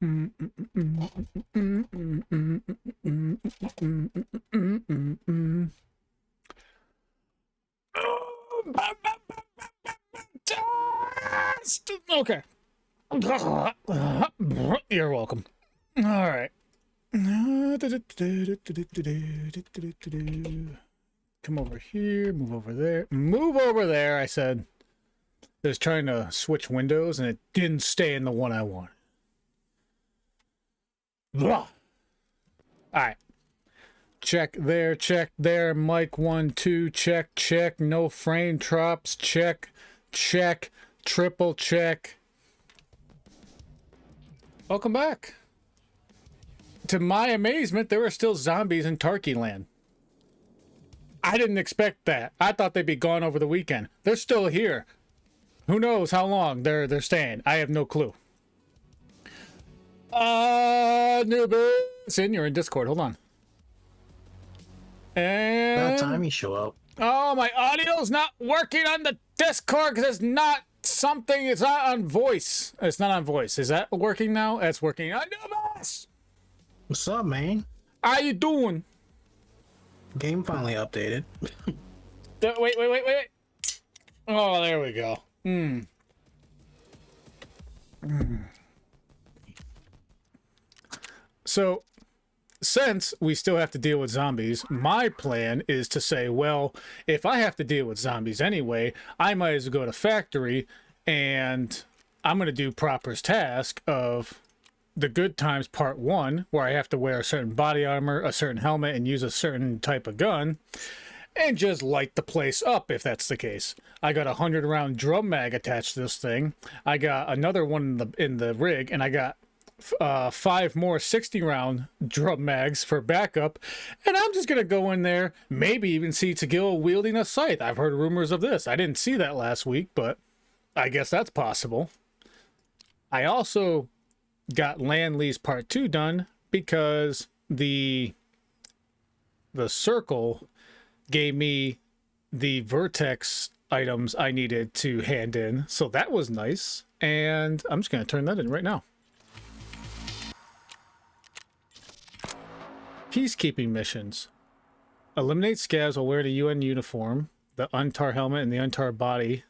Okay. You're welcome. All right. Come over here, move over there. Move over there, I said. I was trying to switch windows and it didn't stay in the one I wanted. All right. Check there. Mic 1, 2, check. No frame drops, check. Triple check. Welcome back. To my amazement, there were still zombies in Turkey Land. I didn't expect that. I thought they'd be gone over the weekend. They're still here. Who knows how long they're staying? I have no clue. Newbie. You're in Discord. Hold on. And About time you show up. oh, my audio's not working on the Discord because it's not something. It's not on voice. It's not on voice. Is that working now? That's working. Newbies. What's up, man? How you doing? Game finally updated. Wait. Oh, there we go. So, since we still have to deal with zombies, my plan is to say, well, if I have to deal with zombies anyway, I might as well go to factory, and I'm going to do Proper's task of the Good Times Part 1, where I have to wear a certain body armor, a certain helmet, and use a certain type of gun, and just light the place up if that's the case. I got a 100-round drum mag attached to this thing. I got another one in the rig, and I got 5 more 60-round drum mags for backup, and I'm just gonna go in there, maybe even see Tagil wielding a scythe. I've heard rumors of this. I didn't see that last week, but I guess that's possible. I also got Land Lease Part 2 done because the circle gave me the vertex items I needed to hand in, so that was nice, and I'm just gonna turn that in right now. Peacekeeping missions. Eliminate scabs while wearing a UN uniform, the UNTAR helmet, and the UNTAR body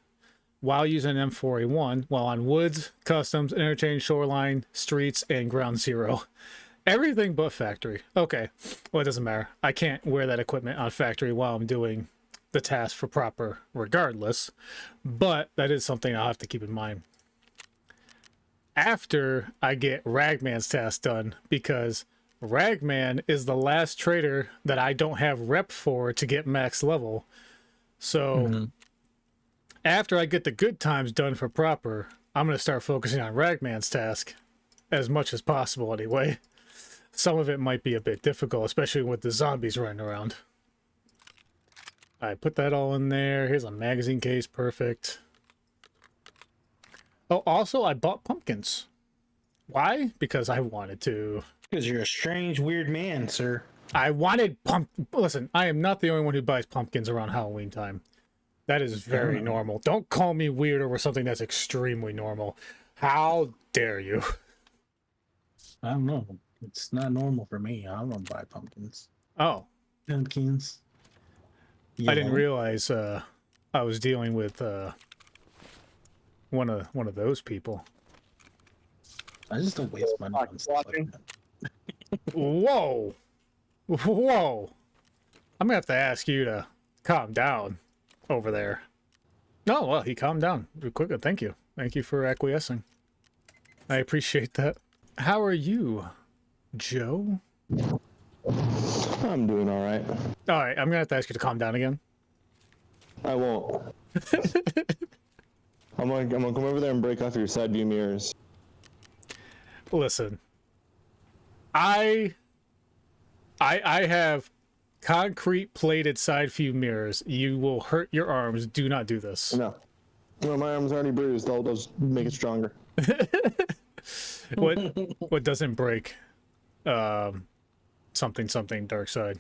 while using an M4A1 while on woods, customs, interchange, shoreline, streets, and ground zero. Everything but factory. Okay, well, it doesn't matter. I can't wear that equipment on factory while I'm doing the task for Proper regardless, but that is something I'll have to keep in mind after I get Ragman's task done, because Ragman is the last trader that I don't have rep for to get max level. So after I get the Good Times done for Proper, I'm going to start focusing on Ragman's task as much as possible anyway. Some of it might be a bit difficult, especially with the zombies running around. I put that all in there. Here's a magazine case. Perfect. Oh, also I bought pumpkins. Why? Because I wanted to. Because you're a strange, weird man, sir. I wanted Listen, I am not the only one who buys pumpkins around Halloween time. That is very normal. Don't call me weird over something that's extremely normal. How dare you? I don't know. It's not normal for me. I don't buy pumpkins. Oh. Pumpkins. I didn't realize I was dealing with one of those people. I just don't waste money on stuff like that. Whoa. Whoa. I'm gonna have to ask you to calm down over there. No, well, he calmed down quickly. Thank you. Thank you for acquiescing. I appreciate that. How are you, Joe? I'm doing all right. All right, I'm gonna have to ask you to calm down again. I won't. I'm gonna come over there and break off your side view mirrors. Listen, I have concrete plated side view mirrors. You will hurt your arms. Do not do this. No. Well, my arm's already bruised. I'll just make it stronger. What doesn't break? Something dark side.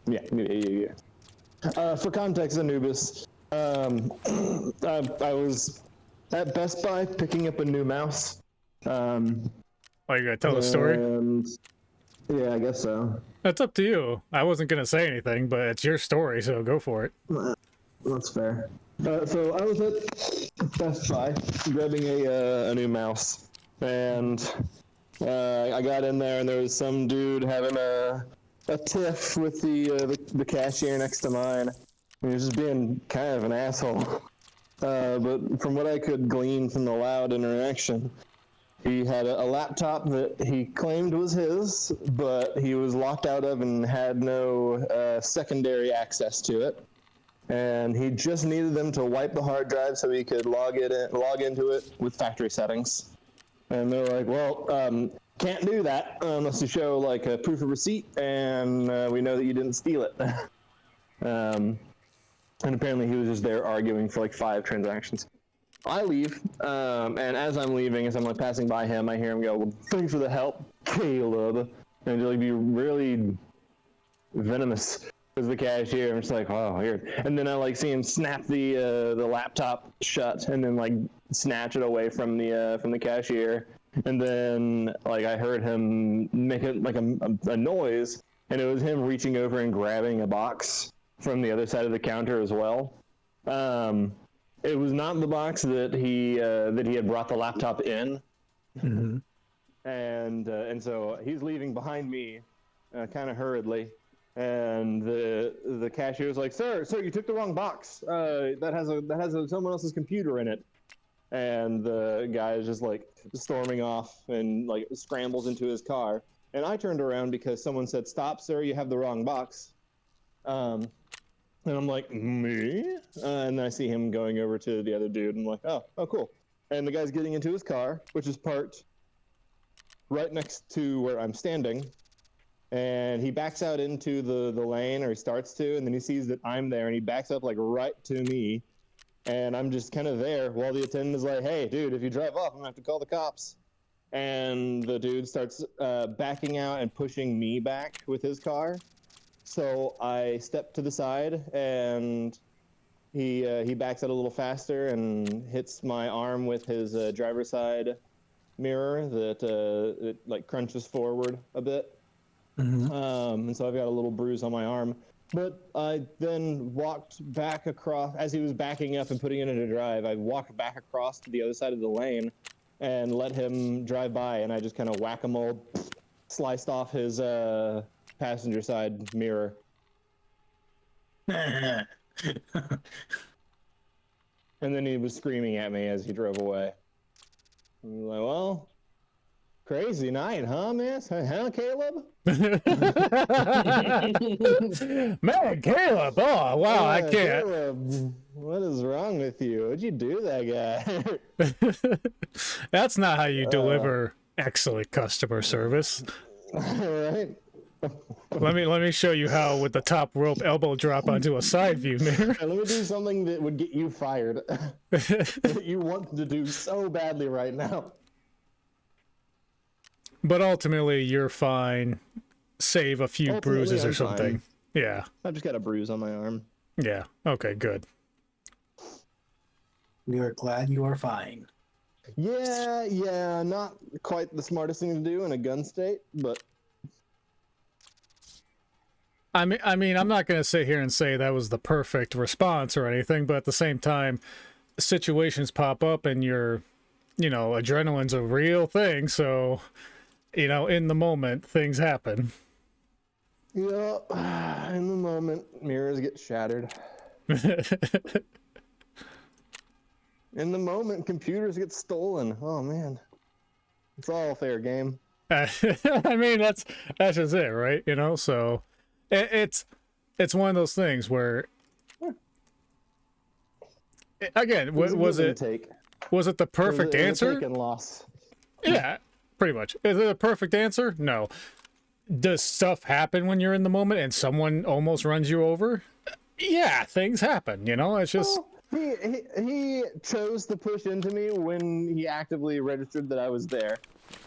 Yeah. For context, Anubis, I was at Best Buy picking up a new mouse. Oh, you gonna tell the story? And yeah, I guess so. That's up to you. I wasn't gonna say anything, but it's your story, so go for it. That's fair. So I was at Best Buy grabbing a new mouse, and I got in there, and there was some dude having a tiff with the cashier next to mine. He was just being kind of an asshole. But from what I could glean from the loud interaction, he had a laptop that he claimed was his, but he was locked out of and had no secondary access to it. And he just needed them to wipe the hard drive so he could log into it with factory settings. And they're like, well, can't do that unless you show like a proof of receipt, and we know that you didn't steal it. And apparently he was just there arguing for like 5 transactions. I leave, and as I'm leaving, as I'm like passing by him, I hear him go, well, thanks for the help, Caleb. And just like be really venomous as the cashier. I'm just like, oh, weird. And then I like see him snap the laptop shut and then like snatch it away from the cashier. And then like I heard him make it like a noise, and it was him reaching over and grabbing a box from the other side of the counter as well. It was not the box that he had brought the laptop in. Mm-hmm. And so he's leaving behind me, kind of hurriedly. And the cashier was like, "Sir, you took the wrong box. That has someone else's computer in it." And the guy is just like storming off and like scrambles into his car. And I turned around because someone said, "Stop, sir! You have the wrong box." And I'm like, me? And then I see him going over to the other dude, and I'm like, oh, cool. And the guy's getting into his car, which is parked right next to where I'm standing. And he backs out into the lane, or he starts to, and then he sees that I'm there, and he backs up like right to me. And I'm just kind of there while the attendant is like, hey, dude, if you drive off, I'm gonna have to call the cops. And the dude starts backing out and pushing me back with his car. So I step to the side, and he backs out a little faster and hits my arm with his driver's side mirror that it like crunches forward a bit. Mm-hmm. And so I've got a little bruise on my arm. But I then walked back across, as he was backing up and putting it into drive, I walked back across to the other side of the lane and let him drive by, and I just kind of whack-a-mole sliced off his passenger side mirror. And then he was screaming at me as he drove away. I was like, well, crazy night, huh, man? Huh, Caleb? Man, Caleb! Oh, wow, I can't. Caleb, what is wrong with you? What'd you do to that guy? That's not how you deliver excellent customer service. Right? Let me show you how with the top rope elbow drop onto a side view mirror. Let me do something that would get you fired. That you want to do so badly right now. But ultimately, you're fine. Save a few Ultimately, bruises or I'm something. fine. Yeah. I've just got a bruise on my arm. Yeah. Okay, good. We are glad you are fine. Yeah, not quite the smartest thing to do in a gun state, but I mean, I'm not going to sit here and say that was the perfect response or anything, but at the same time, situations pop up and adrenaline's a real thing, so, in the moment, things happen. yeah, in the moment, mirrors get shattered. In the moment, computers get stolen. Oh man, it's all fair game. I mean, that's just it, right? So it's one of those things where, again, was it the perfect answer? Take and loss. Yeah, pretty much. Is it a perfect answer? No. Does stuff happen when you're in the moment and someone almost runs you over? Yeah, things happen. It's just. Well, he chose to push into me when he actively registered that I was there.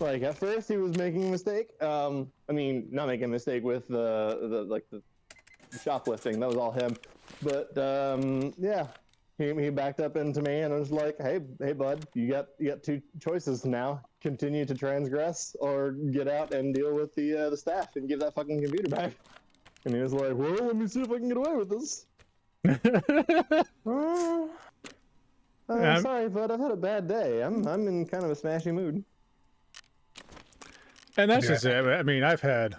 Like at first he was making a mistake. I mean, not making a mistake with the shoplifting. That was all him. But yeah, he backed up into me, and I was like, hey bud, you got 2 choices now. continue to transgress or get out and deal with the staff and give that fucking computer back. And he was like, well, let me see if I can get away with this. Sorry, but I've had a bad day. I'm in kind of a smashy mood. And that's just it. I mean, I've had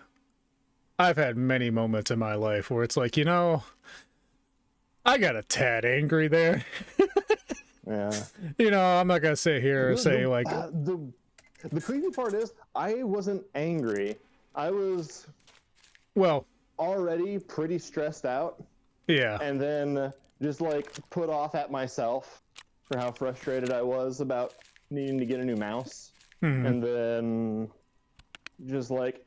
many moments in my life where it's like, I got a tad angry there. Yeah. I'm not gonna sit here and say like the creepy part is I wasn't angry. I was already pretty stressed out. Yeah. And then just like put off at myself for how frustrated I was about needing to get a new mouse. Mm-hmm. And then just like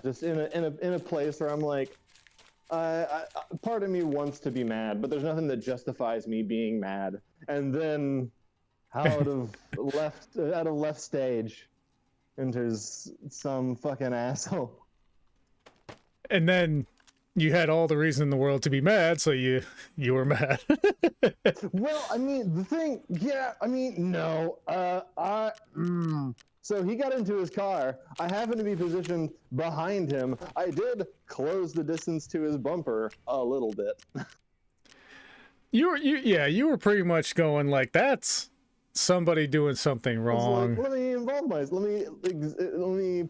just in a place where I'm like part of me wants to be mad, but there's nothing that justifies me being mad. And then out of left stage enters some fucking asshole. And then you had all the reason in the world to be mad, so you were mad. Well, I mean, no. So he got into his car. I happened to be positioned behind him. I did close the distance to his bumper a little bit. You were pretty much going like, that's somebody doing something wrong. Like, let me involve myself. Let me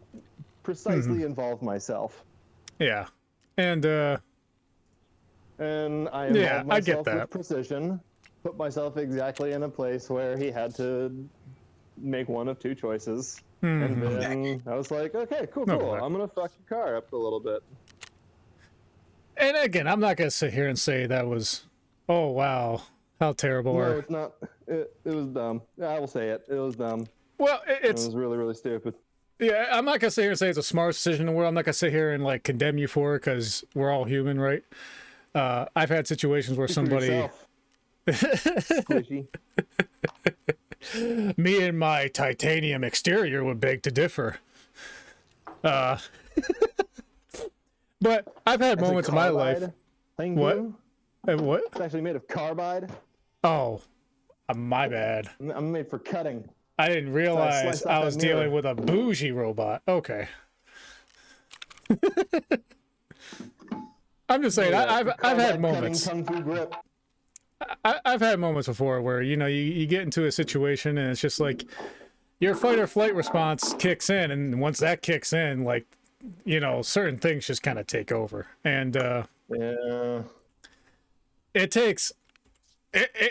precisely involve myself. Yeah. And I involved myself that. with precision, put myself exactly in a place where he had to make one of two choices. And then I was like, okay, cool. I'm going to fuck your car up a little bit. And again, I'm not going to sit here and say that was, oh, wow, how terrible. No, it's not. It was dumb. I will say it. It was dumb. Well, It was really, really stupid. Yeah, I'm not going to sit here and say it's a smart decision in the world. I'm not going to sit here and like condemn you for it because we're all human, right? I've had situations where somebody... Squishy. Me and my titanium exterior would beg to differ. But I've had moments in my life... What? What? It's actually made of carbide. Oh, my bad. I'm made for cutting. I didn't realize I was dealing with a bougie robot. Okay. I'm just saying, I've had moments. Kung Fu grip. I've had moments before where, you get into a situation and it's just like your fight or flight response kicks in. And once that kicks in, like, certain things just kind of take over. And yeah. It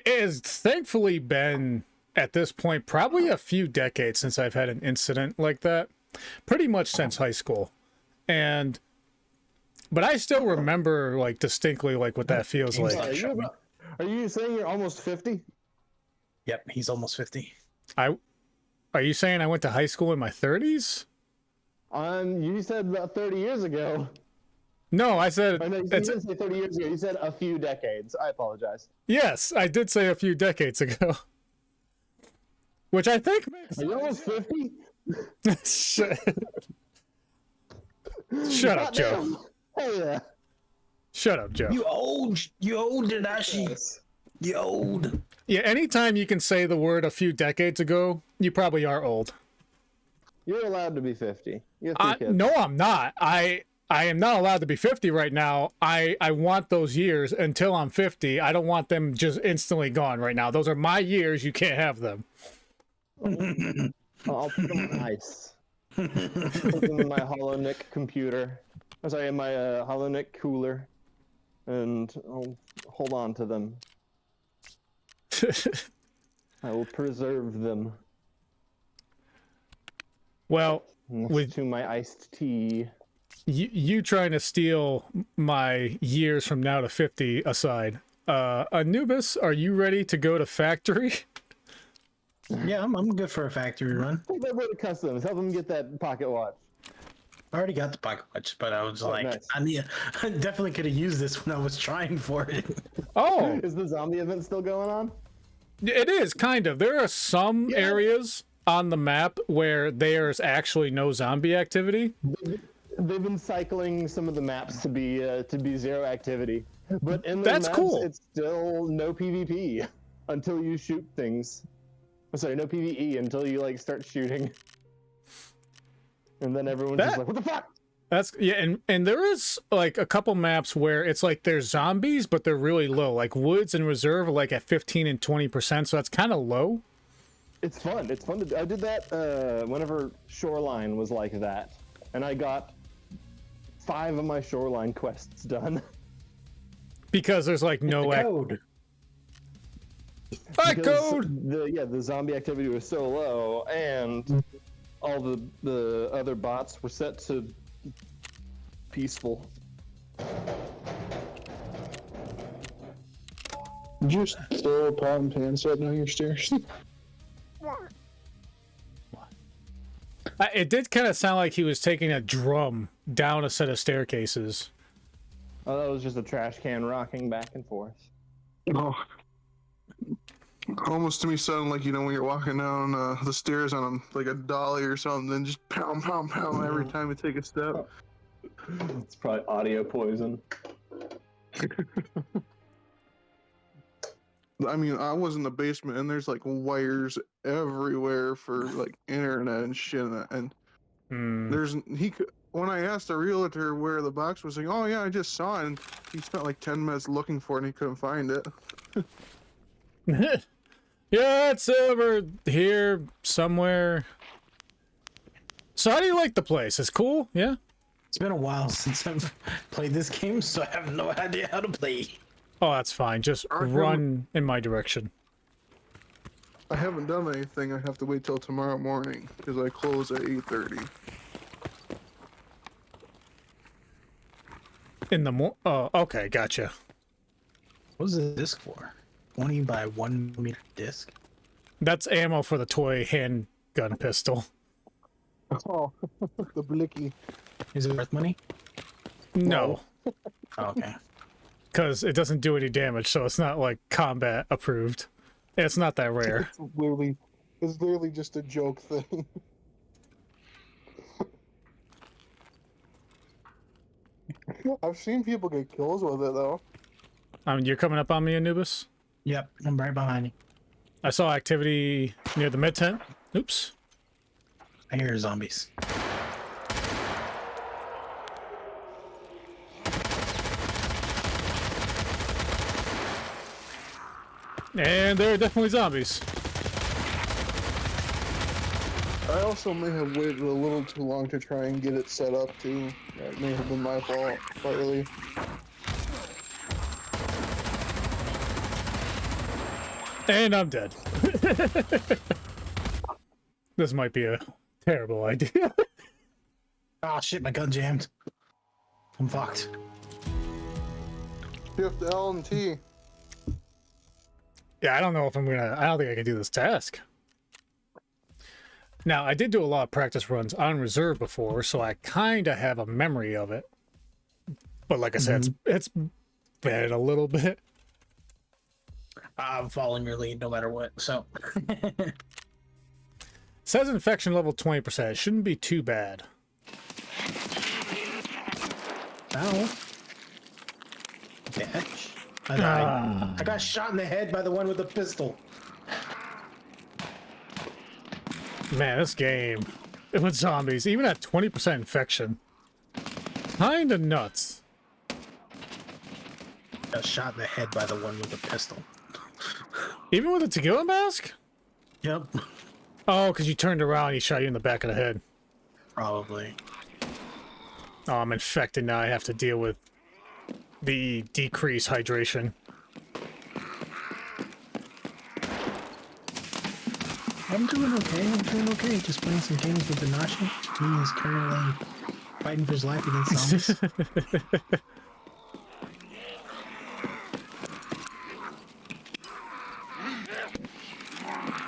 has thankfully been, at this point, probably a few decades since I've had an incident like that. Pretty much since high school. But I still remember, like, distinctly, like, what that feels like. Are you saying you're almost 50? Yep, he's almost 50. Are you saying I went to high school in my 30s? You said about 30 years ago. No, I said... Oh, no, you didn't say 30 years ago. You said a few decades. I apologize. Yes, I did say a few decades ago. Which I think makes... Are you almost 50? Shut up, Joe. Hey, yeah. Shut up, Joe. You old, Dadashi. Yes. You old. Yeah, anytime you can say the word a few decades ago, you probably are old. You're allowed to be 50. You have 2 kids. No, I'm not. I am not allowed to be 50 right now. I want those years until I'm 50. I don't want them just instantly gone right now. Those are my years. You can't have them. I'll put them on ice. Put them in my HoloNick computer. I'm sorry, in my HoloNick cooler. And I'll hold on to them. I will preserve them. Well, to my iced tea. You trying to steal my years from now to 50 aside. Anubis, are you ready to go to factory? Yeah, I'm good for a factory run. Take that way to customs. Help him get that pocket watch. I already got the pocket watch, but I was nice. I definitely could have used this when I was trying for it. Oh, is the zombie event still going on? It is, kind of. There are some areas on the map where there's actually no zombie activity. They've been cycling some of the maps to be zero activity, but in the maps, cool. It's still no PvP until you shoot things. I'm sorry, no PvE until you like start shooting. and then everyone's just like, "What the fuck?" That's yeah, and there is like a couple maps where it's like there's zombies, but they're really low. Like Woods and Reserve are like at 15 and 20%, so that's kind of low. It's fun. It's fun to. I did that whenever Shoreline was like that, and I got 5 of my Shoreline quests done. Because there's like no code. The zombie activity was so low, and all the other bots were set to peaceful. Did you just throw a pot and pan set down your stairs? It did kind of sound like he was taking a drum down a set of staircases. Oh, that was just a trash can rocking back and forth. Oh. Almost to me sounded like, you know, when you're walking down the stairs on like a dolly or something, then just pound, pound, pound every time you take a step. It's probably audio poison. I mean, I was in the basement and there's like wires everywhere for like internet and shit. And when I asked the realtor where the box was, like, oh yeah, I just saw it. And he spent like 10 minutes looking for it and he couldn't find it. Yeah, it's over here somewhere. So how do you like the place? It's cool, yeah? It's been a while since I've played this game, so I have no idea how to play. Oh, that's fine. Just run in my direction. I haven't done anything. I have to wait till tomorrow morning because I close at 8:30. In the oh, okay, gotcha. What is this disc for? 20 by 1 meter disc? That's ammo for the toy handgun pistol. Oh, the blicky. Is it worth money? No. Oh, okay. Because it doesn't do any damage, so it's not like combat approved. It's not that rare. It's literally just a joke thing. I've seen people get kills with it though. You're coming up on me, Anubis? Yep, I'm right behind you. I saw activity near the mid tent. Oops. I hear zombies. And there are definitely zombies. I also may have waited a little too long to try and get it set up too. That may have been my fault, partly. And I'm dead. This might be a terrible idea. Oh shit, my gun jammed. I'm fucked. Shift L and T. Yeah, I don't know if I don't think I can do this task. Now, I did do a lot of practice runs on Reserve before, so I kind of have a memory of it. But like I said, it's been a little bit. I'm following your lead no matter what, so. It says infection level 20%. It shouldn't be too bad. Ow. Bitch. I died. I got shot in the head by the one with the pistol. Man, this game with zombies, even at 20% infection, kinda nuts. Got shot in the head by the one with the pistol. Even with a tequila mask? Yep. Oh, because you turned around and he shot you in the back of the head. Probably. Oh, I'm infected now. I have to deal with the decreased hydration. I'm doing okay. Just playing some games with Danashi. He is currently fighting for his life against zombies.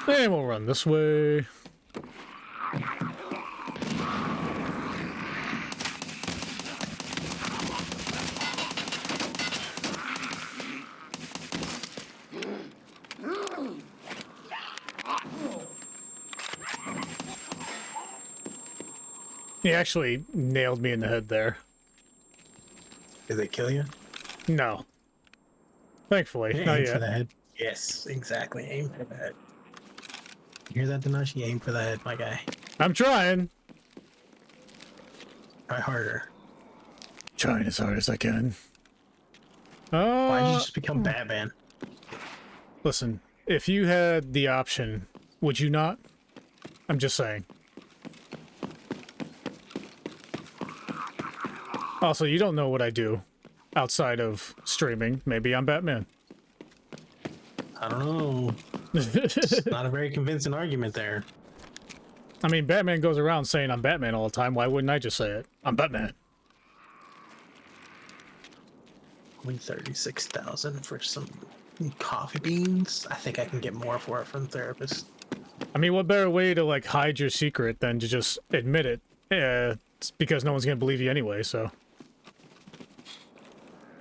And we'll run this way. He actually nailed me in the head there. Did they kill you? No. Thankfully, Aim not for yet. the head. Yes, exactly. Aim for the head. You hear that, Danashi? Aim for the head, my guy. I'm trying. Try harder. Trying as hard as I can. Why'd you just become Batman? Listen, if you had the option, would you not? I'm just saying. Also, you don't know what I do outside of streaming. Maybe I'm Batman. I don't know. It's not a very convincing argument there. I mean, Batman goes around saying I'm Batman all the time. Why wouldn't I just say it? I'm Batman. Only 36,000 for some coffee beans. I think I can get more for it from the therapist. I mean, what better way to, like, hide your secret than to just admit it? It's because no one's gonna believe you anyway, so...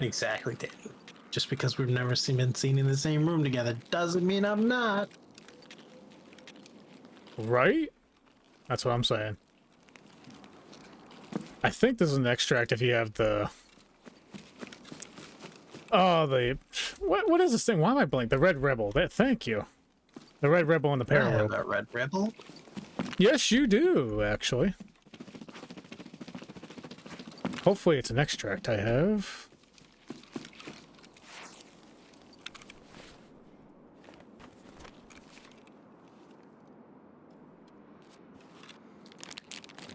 Exactly, Danny. Just because we've never been seen in the same room together doesn't mean I'm not. Right? That's what I'm saying. I think this is an extract if you have the... Oh, the... What is this thing? Why am I blank? The Red Rebel. Thank you. The Red Rebel and the I have Pararope. a Red Rebel. Yes, you do, actually. Hopefully it's an extract I have.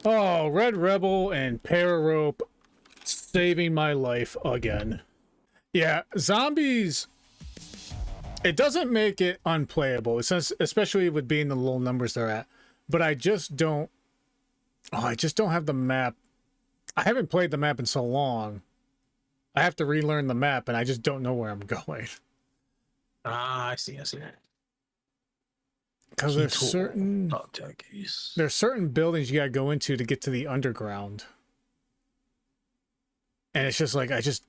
Oh, Red Rebel and Pararope saving my life again. Yeah, zombies... It doesn't make it unplayable, especially with being the low numbers they're at. But I just don't... Oh, I just don't have the map. I haven't played the map in so long. I have to relearn the map, and I just don't know where I'm going. Ah, I see. Because there's certain... Objectives. There's certain buildings you gotta go into to get to the underground. And it's just like, I just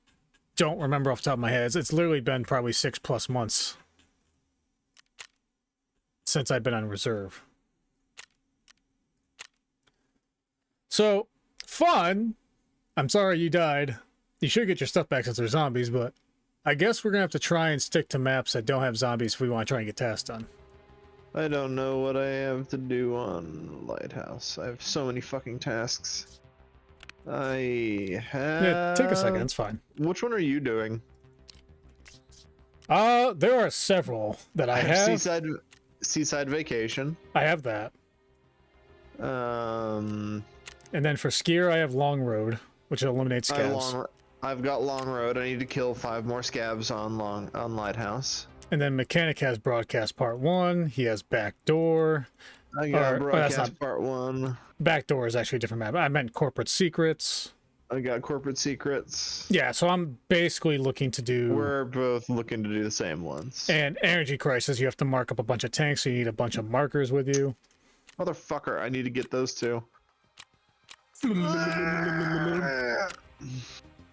don't remember off the top of my head. It's literally been probably 6+ months since I've been on reserve. So, fun. I'm sorry you died. You should get your stuff back since they're zombies, but I guess we're gonna have to try and stick to maps that don't have zombies if we want to try and get tasks done. I don't know what I have to do on Lighthouse. I have so many fucking tasks. I have... Yeah, take a second, it's fine. Which one are you doing? There are several that I have. Seaside Vacation. I have that. And then for Skier, I have Long Road, which eliminates scabs. I've got Long Road. I need to kill 5 more scabs on Lighthouse. And then Mechanic has Broadcast Part 1. He has Backdoor. I got Broadcast Part 1. Backdoor is actually a different map. I meant Corporate Secrets. I got Corporate Secrets. Yeah, so I'm basically looking to do... We're both looking to do the same ones. And Energy Crisis, you have to mark up a bunch of tanks, so you need a bunch of markers with you. Motherfucker, I need to get those too.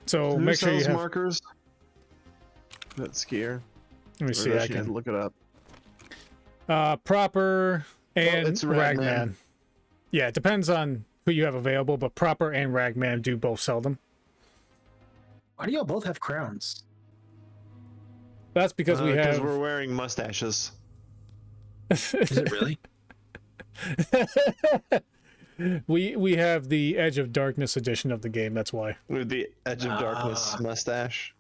So make sure you have... markers. That's Skier. Let me see, I can look it up. Proper and it's Ragman. Ragman. Yeah, it depends on who you have available, but Proper and Ragman do both sell them. Why do y'all both have crowns? That's because we have... Because we're wearing mustaches. Is it really? we have the Edge of Darkness edition of the game, that's why. With the Edge of Darkness mustache.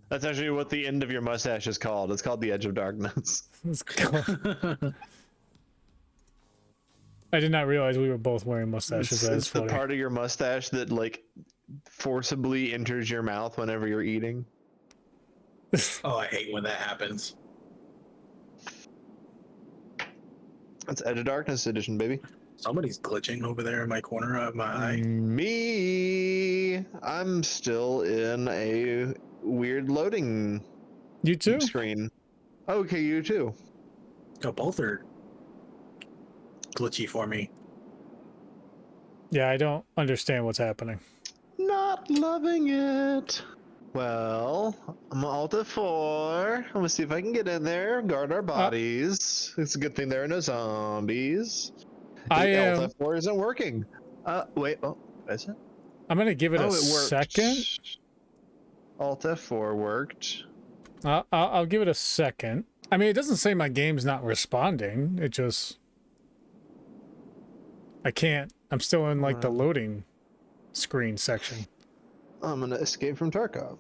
That's actually what the end of your mustache is called. It's called the Edge of Darkness. I did not realize we were both wearing mustaches. It's the part of your mustache that like forcibly enters your mouth whenever you're eating. Oh, I hate when that happens. It's Edge of Darkness edition, baby. Somebody's glitching over there in my corner of my eye. Me. I'm still in a weird loading You too? screen. Okay, you too. Oh, both are glitchy for me. Yeah, I don't understand what's happening. Not loving it. Well, I'm Alt F4. I'm gonna see if I can get in there, guard our bodies. It's a good thing there are no zombies. I am... Alt F4 isn't working. Wait, oh, is it? I'm gonna give it a it worked. second. Alt F4 worked. I'll give it a second. I mean, it doesn't say my game's not responding. It just... I can't. I'm still in, like, the loading screen section. I'm gonna escape from Tarkov.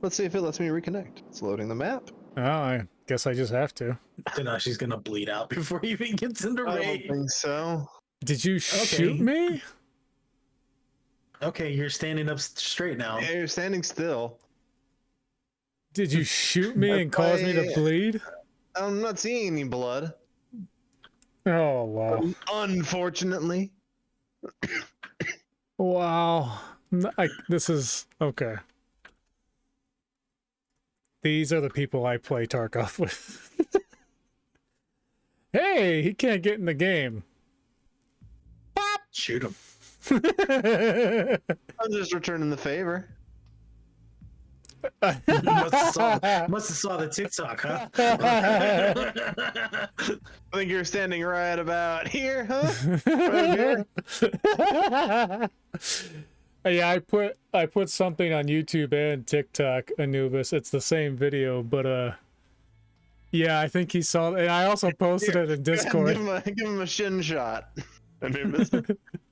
Let's see if it lets me reconnect. It's loading the map. Oh, I guess I just have to. No, she's gonna bleed out before he even gets into I don't raid. think so. Did you shoot me? Okay, you're standing up straight now. Yeah, you're standing still. Did you shoot me and cause me to bleed? I'm not seeing any blood. Oh, wow. Unfortunately. Wow. This is... Okay. These are the people I play Tarkov with. Hey, he can't get in the game. Pop! Shoot him. I'm just returning the favor. Must have saw the TikTok, huh? I think you're standing right about here, huh? Right here. Yeah, I put something on YouTube and TikTok, Anubis. It's the same video, but yeah, I think he saw it. And I also posted it in Discord. Give him a shin shot. Anubis.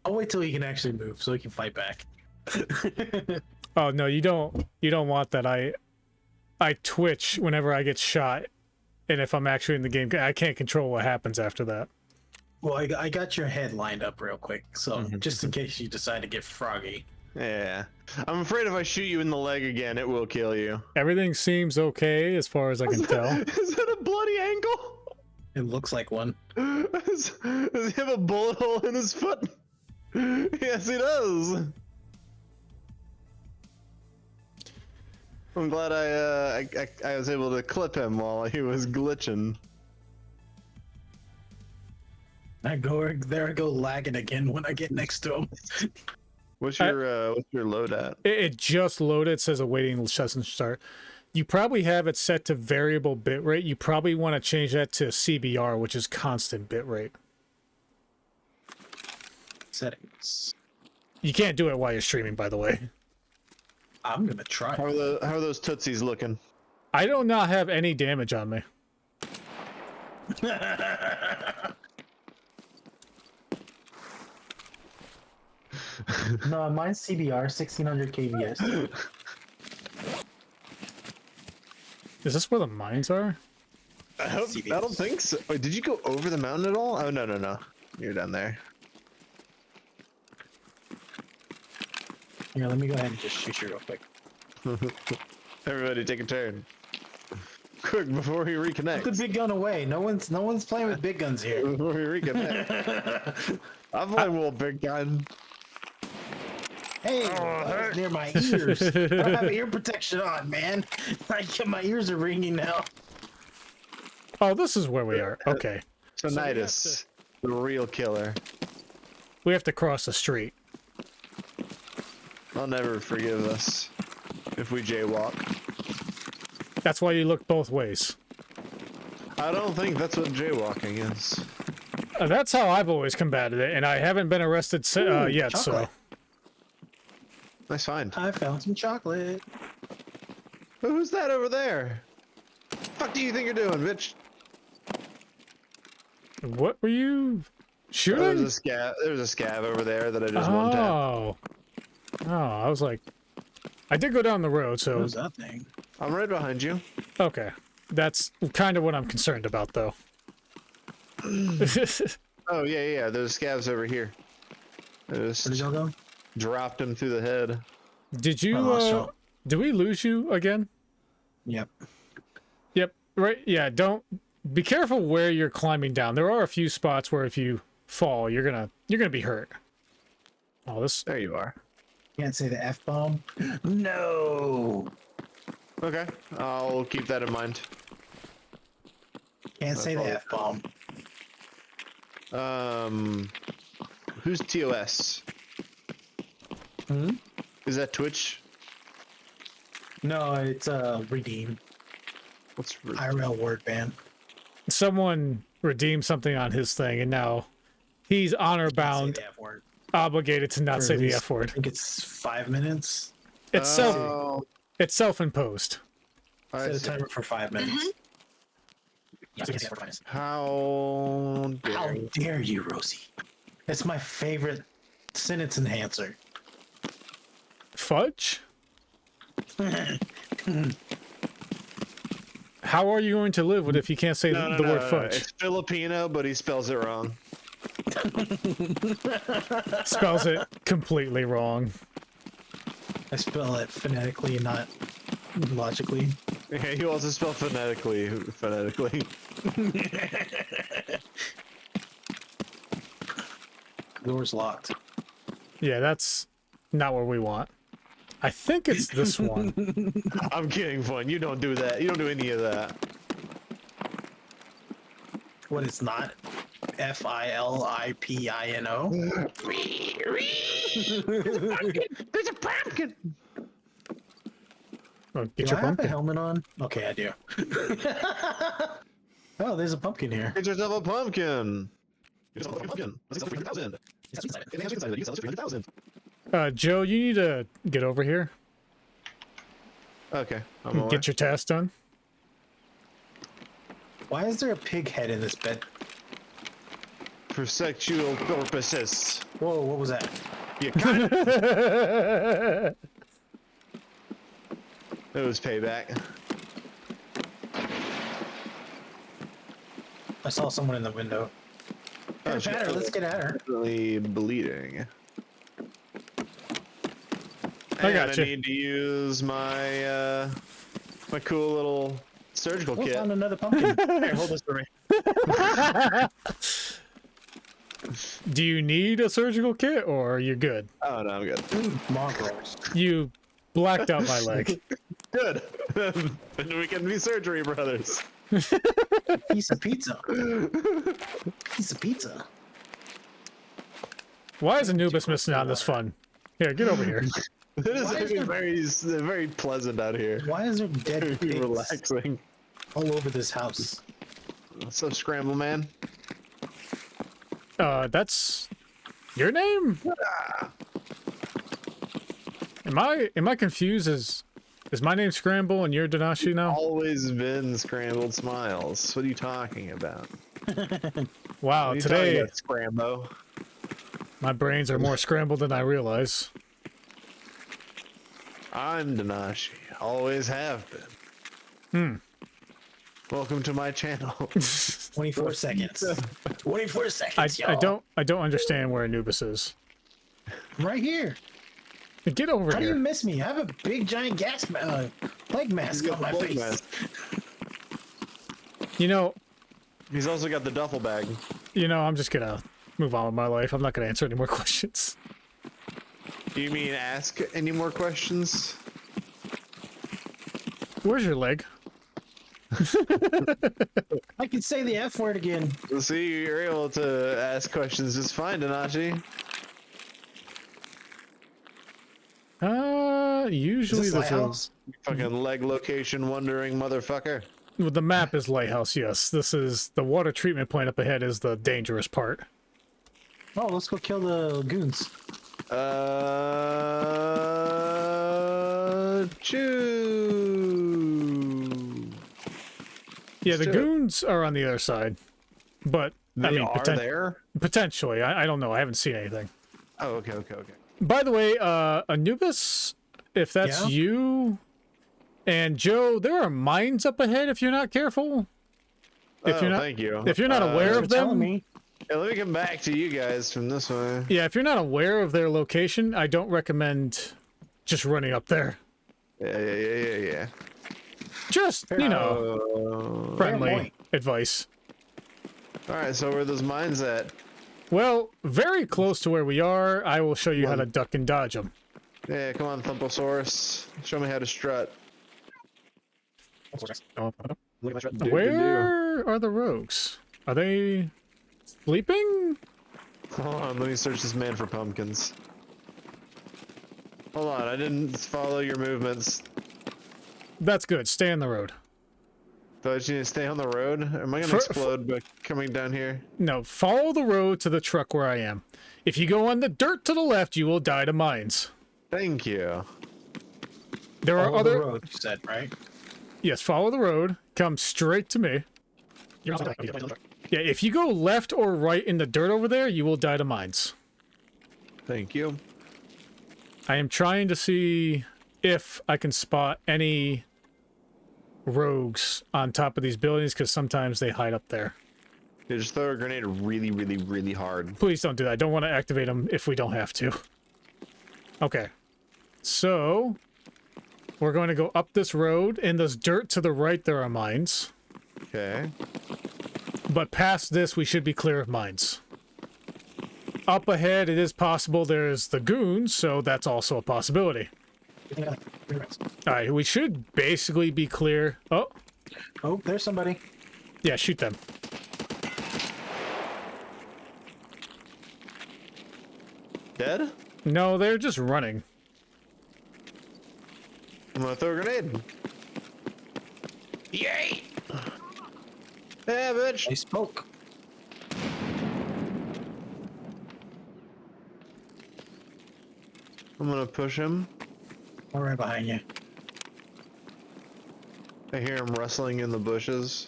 I'll wait till he can actually move so he can fight back. Oh no, you don't want that. I twitch whenever I get shot, and if I'm actually in the game, I can't control what happens after that. Well, I got your head lined up real quick, so just in case you decide to get froggy. Yeah. I'm afraid if I shoot you in the leg again, it will kill you. Everything seems okay as far as I can tell. Is that a bloody ankle? It looks like one. Does he have a bullet hole in his foot? Yes, he does. I'm glad I was able to clip him while he was glitching. I go lagging again when I get next to him. What's your load at? It just loaded. It says awaiting session start. You probably have it set to variable bitrate. You probably want to change that to CBR, which is constant bitrate. Settings. You can't do it while you're streaming, by the way. I'm gonna try. How are those tootsies looking? I do not have any damage on me. No, mine's CBR, 1600 kVS. Is this where the mines are? I don't think so. Wait, did you go over the mountain at all? Oh, no. You're down there. Here, let me go ahead and just shoot you real quick. Everybody take a turn. Quick, before we reconnect. Put the big gun away. No one's playing with big guns here. Before we reconnect. I'm playing with a big gun. Hey, that was near my ears. I don't have ear protection on, man. My ears are ringing now. Oh, this is where we are. Okay. So Nidus, the real killer. We have to cross the street. I'll never forgive us if we jaywalk. That's why you look both ways. I don't think that's what jaywalking is. That's how I've always combated it, and I haven't been arrested yet, chocolate. so... Nice find. I found some chocolate. Who's that over there? Fuck do you think you're doing, bitch? What were you shooting? There's a scav over there that I just one tapped. Oh, I was like... I did go down the road, What so... was that thing? I'm right behind you. Okay. That's kind of what I'm concerned about, though. Oh, yeah. There's scavs over here. I just Where did y'all go? dropped him through the head. Did you, did we lose you again? Yep. Yep, right, yeah, don't... Be careful where you're climbing down. There are a few spots where if you fall, you're gonna be hurt. Oh, this... There you are. Can't say the F-bomb. No. Okay, I'll keep that in mind. Can't say the F-bomb. Who's TOS? Is that Twitch? No, it's redeem. What's IRL word ban. Someone redeemed something on his thing, and now he's honor bound, Say the F word. obligated to not For say at the least- F word. I think it's 5 minutes. It's self-imposed. I Set a see. timer for 5 minutes. Yes, yes, for 5 minutes. How dare How you. dare you, Rosie? It's my favorite sentence enhancer. Fudge? How are you going to live with if you can't say the word fudge? It's Filipino, but he spells it wrong. Spells it completely wrong. I spell it phonetically and not logically. Yeah, you also spell phonetically. Door's locked. Yeah, that's not what we want. I think it's this one. I'm kidding, Fun. You don't do that. You don't do any of that. What it's not? Filipino. There's a pumpkin. Oh, Do get I your have a pumpkin. helmet on? Okay, I do. Oh, there's a pumpkin here. Get yourself a pumpkin. Get yourself a pumpkin. Let's sell for 300,000. You sell this for 300,000. Joe, you need to get over here. Okay, I'm aware. Get your task done. Why is there a pig head in this bed? For sexual purposes. Whoa, what was that? You got it. It was payback. I saw someone in the window. Oh, Get at her, let's get at her. Definitely bleeding. I And got I you. need to use my my cool little surgical We kit. found another pumpkin. Here, hold this for me. Do you need a surgical kit or are you good? Oh no, I'm good. Mongrels. You blacked out my leg. Good. Then we can be surgery brothers. Piece of pizza. Piece of pizza. Why is Anubis missing out on this fun? Here, get over here. It is Why is very, there- very pleasant out here. Why is there dead Very pigs relaxing. all over this house? What's up, Scramble Man? That's your name? Am I confused? Is my name Scramble and you're Danashi now? Always been Scrambled Smiles. What are you talking about? Wow, What are you today talking about, Scrambo? my brains are more scrambled than I realize. I'm Danashi. Always have been. Welcome to my channel. 24 seconds. 24 I seconds, y'all. don't understand where Anubis is. Right here. Get over How do you here. miss me? I have a big giant plague mask on my face. Mask. You know, He's also got the duffel bag. I'm just gonna move on with my life. I'm not gonna answer any more questions. Do you mean ask any more questions? Where's your leg? I can say the F word again. See, you're able to ask questions just fine, Danachi. Usually Is this there's a, Lighthouse? Fucking leg location wondering motherfucker. well, the map is Lighthouse, yes. This is the water treatment point up ahead is the dangerous part. Oh, let's go kill the goons. Choo. Yeah, Let's the do it. goons are on the other side. But They I mean are there? potentially. I don't know. I haven't seen anything. Oh, okay. By the way, Anubis, if that's Yeah? you and Joe, there are mines up ahead if you're not careful. If you're not thank you. if you're not aware You're of telling them, me. Yeah, let me come back to you guys from this way. yeah, if you're not aware of their location, I don't recommend just running up there. Yeah. Just, Oh. friendly point. advice. All right, so where are those mines at? Well, very close to where we are. I will show you how to duck and dodge them. Yeah, come on, Thumposaurus. Show me how to strut. Look at my strut. Where are the rogues? Are they sleeping? Hold on, let me search this man for pumpkins. Hold on, I didn't follow your movements. That's good. Stay on the road. Do I just need to stay on the road? Am I gonna For- explode by coming down here? No, follow the road to the truck where I am. If you go on the dirt to the left, you will die to mines. Thank you. There are Follow the other. road, you said, right? Yes, follow the road. Come straight to me. Yeah, if you go left or right in the dirt over there, you will die to mines. Thank you. I am trying to see if I can spot any rogues on top of these buildings, because sometimes they hide up there. Yeah, just throw a grenade really, really, really hard. Please don't do that. I don't want to activate them if we don't have to. Okay. So, we're going to go up this road. In this dirt to the right, there are mines. Okay. But past this, we should be clear of mines. Up ahead, it is possible there's the goons, so that's also a possibility. Alright, we should basically be clear. Oh, Oh, there's somebody. yeah, shoot them. Dead? No, they're just running. I'm gonna throw a grenade. Yay! Yeah, bitch. They spoke. I'm gonna push him. All right behind you. I hear him rustling in the bushes.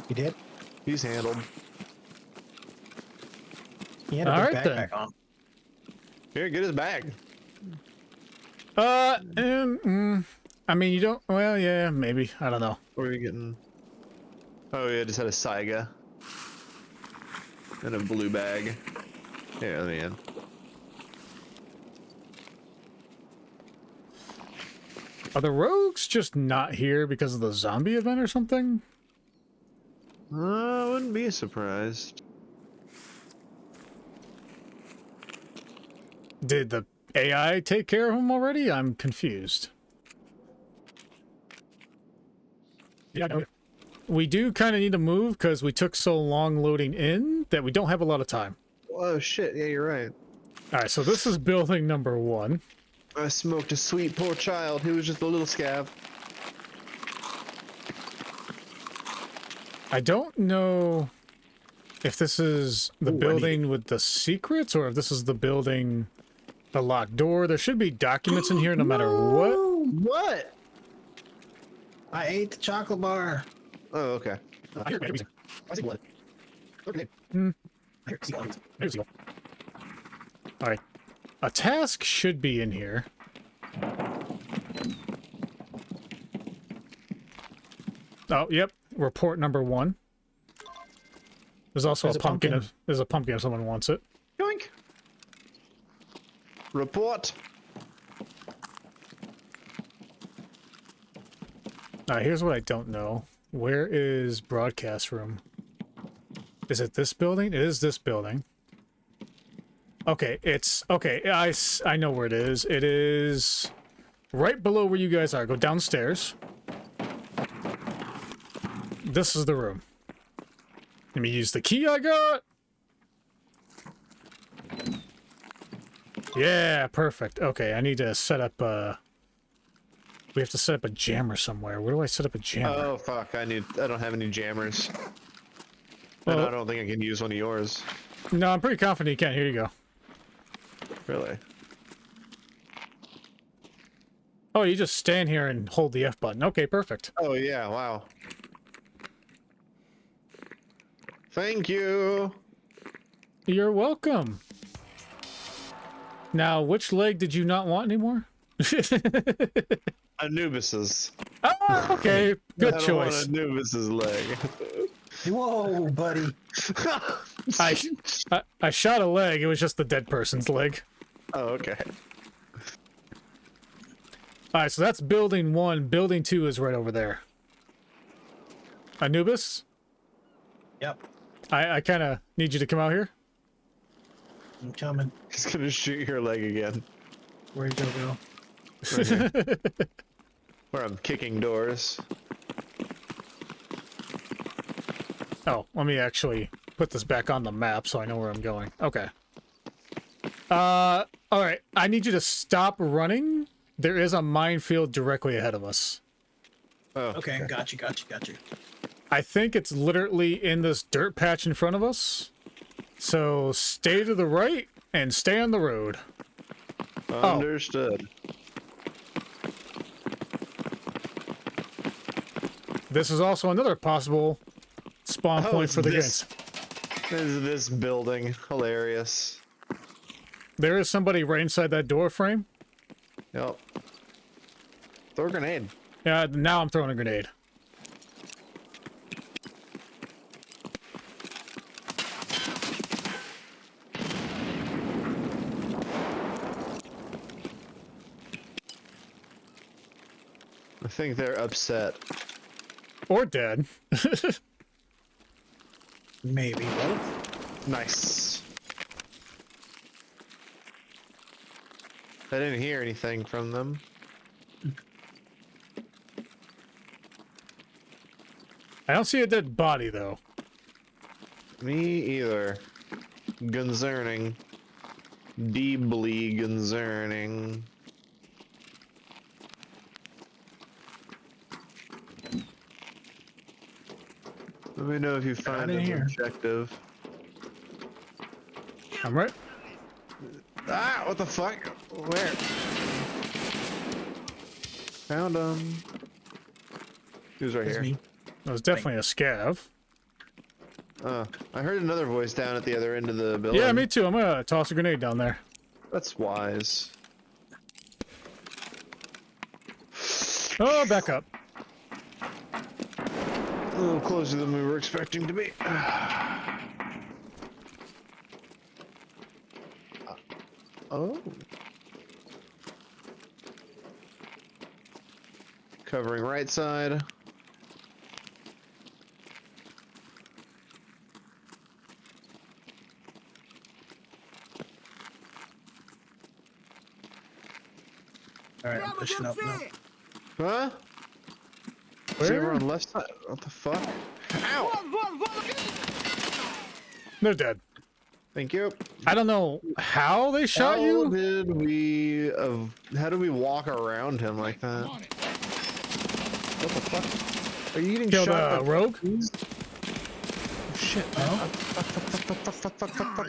You did? He's handled. He had a All big right, then. backpack on. Here, get his bag. I mean, you don't. Well, yeah, maybe. I don't know. What are you getting? Oh, yeah, just had a Saiga. And a blue bag. Yeah, let me in. Are the rogues just not here because of the zombie event or something? I wouldn't be surprised. Did the AI take care of them already? I'm confused. Yeah, we do kind of need to move because we took so long loading in that we don't have a lot of time. Oh, shit. Yeah, you're right. All right, so this is building number 1. I smoked a sweet poor child. He was just a little scav. I don't know if this is the Ooh, I building with the secrets or if this is the building, the locked door. There should be documents in here no matter what. What? I ate the chocolate bar. Oh, okay. I see blood. Okay. Hmm. I hear sea lions. All right, a task should be in here. Oh, yep. Report number 1. There's also There's a a pumpkin. pumpkin. There's a pumpkin if someone wants it. Yoink. Report. All right, here's what I don't know. Where is broadcast room? Is it this building? It is this building. Okay, it's... Okay, I know where it is. It is right below where you guys are. Go downstairs. This is the room. Let me use the key I got. Yeah, perfect. Okay, I need to set up... We have to set up a jammer somewhere. Where do I set up a jammer? Oh, fuck. I don't have any jammers. Well- And I don't think I can use one of yours. No, I'm pretty confident you can. Here you go. Really? Oh, you just stand here and hold the F button. Okay, perfect. Oh, yeah. Wow. Thank you. You're welcome. Now, which leg did you not want anymore? Anubis's. Oh, okay. Good I don't choice. want Anubis's leg. Whoa, buddy. I shot a leg. It was just the dead person's leg. Oh, okay. All right, so that's building 1. Building 2 is right over there. Anubis, Yep. I kind of need you to come out here. I'm coming. He's gonna shoot your leg again. Where'd you go? Right here. Where I'm kicking doors. Oh, let me actually put this back on the map so I know where I'm going. Okay. All right. I need you to stop running. There is a minefield directly ahead of us. Oh, Okay, got you. I think it's literally in this dirt patch in front of us. So stay to the right and stay on the road. understood. This is also another possible spawn point for the this- guns. There's this building. Hilarious. There is somebody right inside that door frame. Yep. Throw a grenade. Yeah, now I'm throwing a grenade. I think they're upset. Or dead. Maybe both. Nice. I didn't hear anything from them. I don't see a dead body, though. Me either. Concerning. Deeply concerning. Let me know if you find in an here. objective. I'm right. Ah, what the fuck? Where? Found him. He was right It's here. me. That was definitely a scav. I heard another voice down at the other end of the building. Yeah, me too. I'm gonna toss a grenade down there. That's wise. Oh, back up. A little closer than we were expecting to be. Oh. Covering right side. All right, I'm pushing up now. Huh? Is Where? over on left side? What the fuck? Ow! They're dead. Thank you. I don't know how they shot you. How did we walk around him like that? What the fuck? Are you getting Killed shot a by rogue. Oh, shit. Oh, Fuck.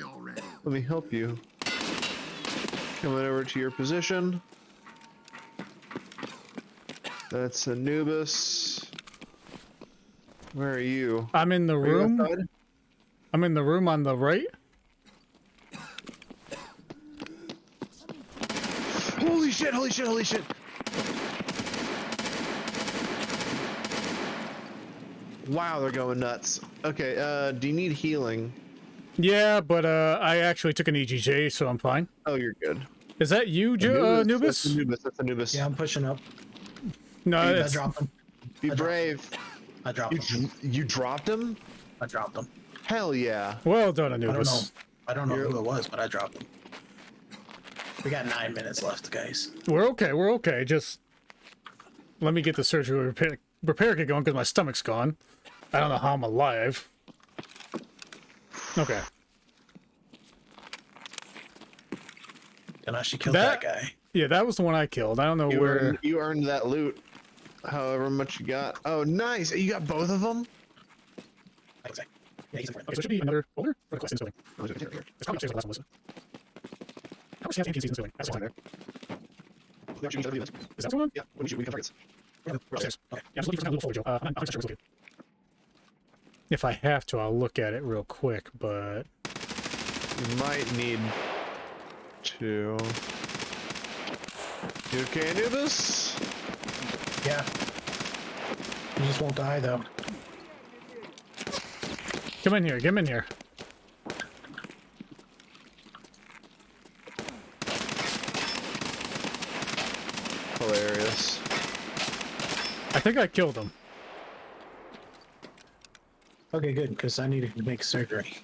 Let me help you. Coming over to your position. That's Anubis. Where are you? I'm in the Are you room. outside? I'm in the room on the right. Holy shit, holy shit, holy shit! Wow, they're going nuts. Okay, do you need healing? Yeah, but I actually took an EGJ, so I'm fine. Oh, you're good. Is that you, That's Anubis? Anubis, that's Anubis. yeah, I'm pushing up. No, I it's, dropped him. Be brave. I dropped him. You dropped him? I dropped him. Hell yeah. well done, I don't know. Anubis. I don't know who it was, but I dropped him. We got 9 minutes left, guys. We're okay. We're okay. Just let me get the surgery repair kit going because my stomach's gone. I don't know how I'm alive. Okay. And I should kill that guy. Yeah, that was the one I killed. I don't know where. You earned that loot. However much you got. Oh, nice. You got both of them? Exactly. Yeah, he's in front. Okay, so there should be another folder for the quest in It's probably upstairs with the last one was. How much do you have NPCs in Sewing? That's one. Is that the one? Yeah, we become targets. We're upstairs. Okay. Yeah, I'm just looking for some little folder, Joe. I'm not sure what's located. If I have to, I'll look at it real quick, but. You might need to. You okay, Anubis? Yeah. He just won't die, though. Come in here. Come in here. Hilarious. I think I killed him. Okay, good, because I need to make surgery.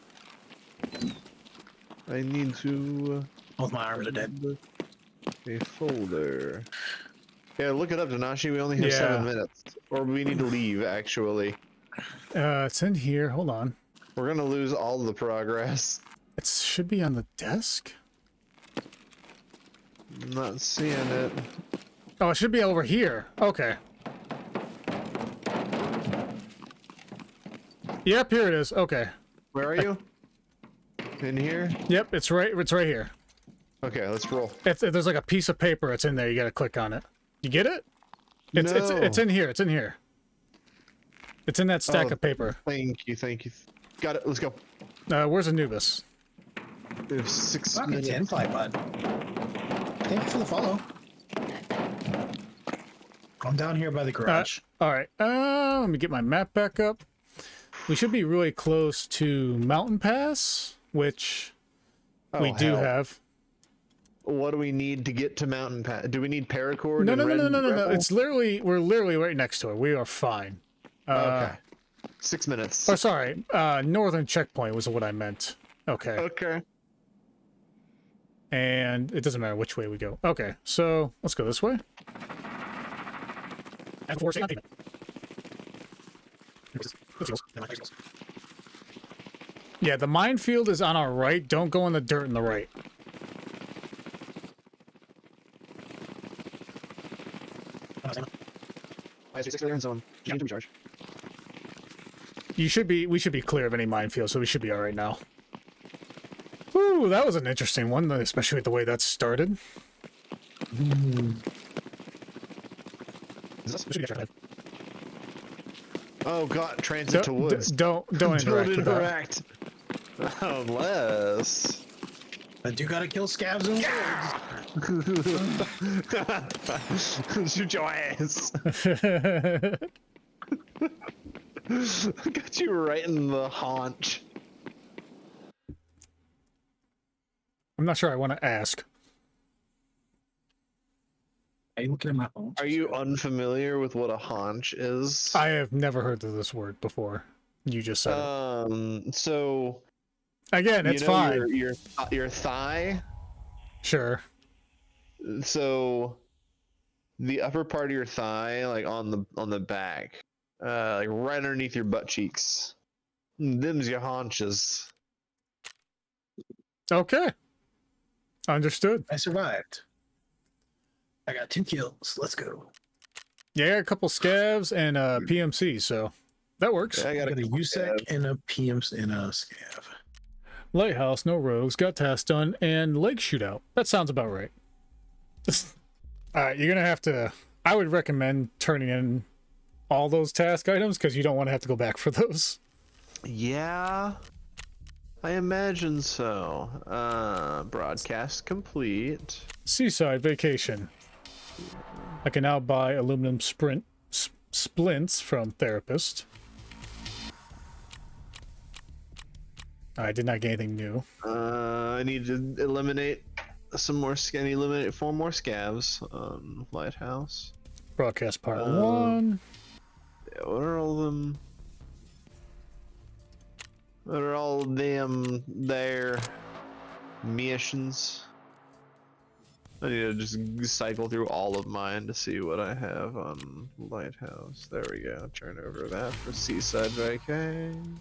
I need to. Both my arms are dead. A folder. Yeah, look it up, Danashi. We only have Yeah. 7 minutes. Or we need to leave, actually. It's in here. Hold on. We're gonna lose all the progress. It should be on the desk. I'm not seeing it. Oh, it should be over here. Okay. Yep, here it is. Okay. Where are you? In here? Yep, it's right here. Okay, let's roll. There's like a piece of paper. It's in there. You gotta click on it. You get it? It's in here. It's in here. It's in that stack Oh, of paper. Thank you, thank you. Got it, let's go. Where's Anubis? We have 6 Fucking minutes. 10 fly bud. Thank you for the follow. I'm down here by the garage. All right. Let me get my map back up. We should be really close to Mountain Pass, which we do hell. have. What do we need to get to Mountain Pass? Do we need paracord? No, and no, no, red no, no, no. rebel? It's literally, we're literally right next to it. We are fine. Okay. 6 minutes. Oh, sorry. Northern checkpoint was what I meant. Okay. Okay. And it doesn't matter which way we go. Okay, so let's go this way. And force it. Yeah, the minefield is on our right. Don't go in the dirt in the right. We should be clear of any minefield, so we should be all right now. Ooh, that was an interesting one, especially with the way that started. Oh god, transit to woods. Don't interact Don't with that. interact. Unless. I do gotta kill scabs in woods. Shoot your ass. Got you right in the haunch. I'm not sure I want to ask. Are you looking at my phone? Are you unfamiliar with what a haunch is? I have never heard of this word before. You just said it. So Again, it's you know fine. your thigh. Sure. So the upper part of your thigh, like on the back, like right underneath your butt cheeks, them's your haunches. Okay. Understood. I survived. I got 2 kills. Let's go. Yeah, a couple scavs and a PMC, so that works. Yeah, I got a USEC and a PMs and a scav. Lighthouse, no rogues, got tasks done, and lake shootout. That sounds about right. Alright, you're gonna have to... I would recommend turning in all those task items, because you don't want to have to go back for those. Yeah, I imagine so. Broadcast complete. Seaside vacation. I can now buy aluminum splints from Therapist. I did not get anything new. I need to eliminate some more. Eliminate 4 more scavs on Lighthouse. Broadcast part 1. Yeah, what are all of them? What are all of them there? Missions. I need to just cycle through all of mine to see what I have on Lighthouse. There we go. Turn over that for Seaside Vacay.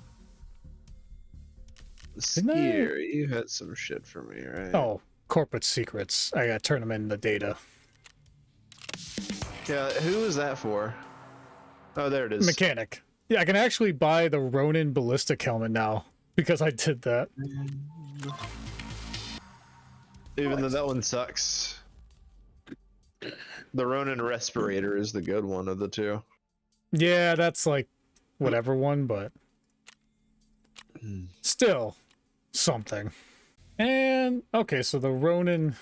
Skier, you had some shit for me, right? Oh, corporate secrets. I gotta turn them into data. Yeah, who is that for? Oh, there it is. Mechanic. Yeah, I can actually buy the Ronin ballistic helmet now because I did that. Even though that one sucks. The Ronin respirator is the good one of the two. Yeah, that's like whatever one, but still something. And okay, so the Ronin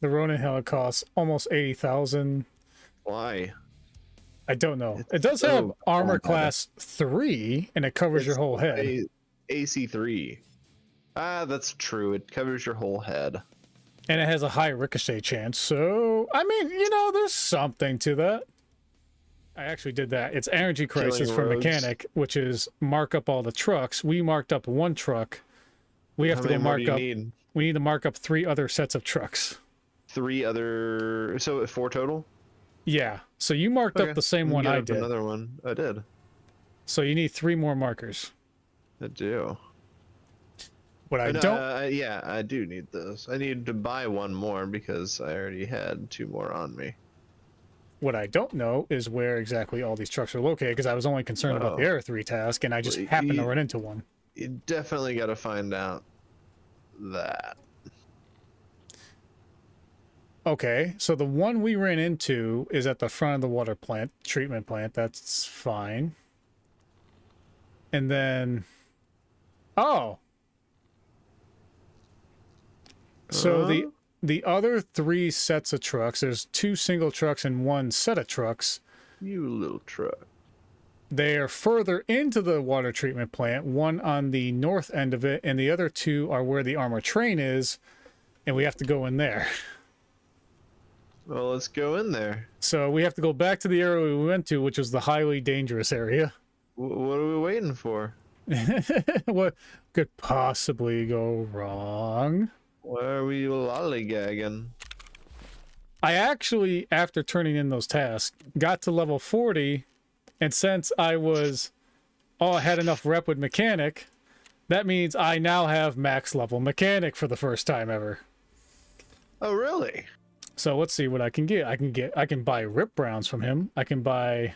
helmet costs almost 80,000. Why? I don't know. It does so have armor bad. class 3 and it covers your whole head. AC3. Ah, that's true. It covers your whole head. And it has a high ricochet chance. So, I mean, you know, there's something to that. I actually did that. It's Energy Crisis Killing for roads. Mechanic, which is mark up all the trucks. We marked up 1 truck. We have How to go many more mark do you up. need? We need to mark up 3 other sets of trucks. 3 other. So 4 total? Yeah. So you marked Okay. up the same You one get I up did. Another one. I did. So you need 3 more markers. I do. What I No, don't. yeah, I do need those. I need to buy 1 more because I already had 2 more on me. What I don't know is where exactly all these trucks are located because I was only concerned about the Air 3 task and I just Well, happened to you- run into one. You definitely got to find out that. Okay, so the one we ran into is at the front of the water plant, treatment plant. That's fine. And then, oh, So Huh? the other 3 sets of trucks, there's 2 single trucks and 1 set of trucks. You little truck. They are further into the water treatment plant, one on the north end of it, and the other 2 are where the armor train is, and we have to go in there. Well, let's go in there. So we have to go back to the area we went to, which was the highly dangerous area. What are we waiting for? What could possibly go wrong? Why are we lollygagging? I actually, after turning in those tasks, got to level 40, and since I had enough rep with mechanic, that means I now have max level mechanic for the first time ever. Oh, really? So let's see what I can get. I can buy rip rounds from him. I can buy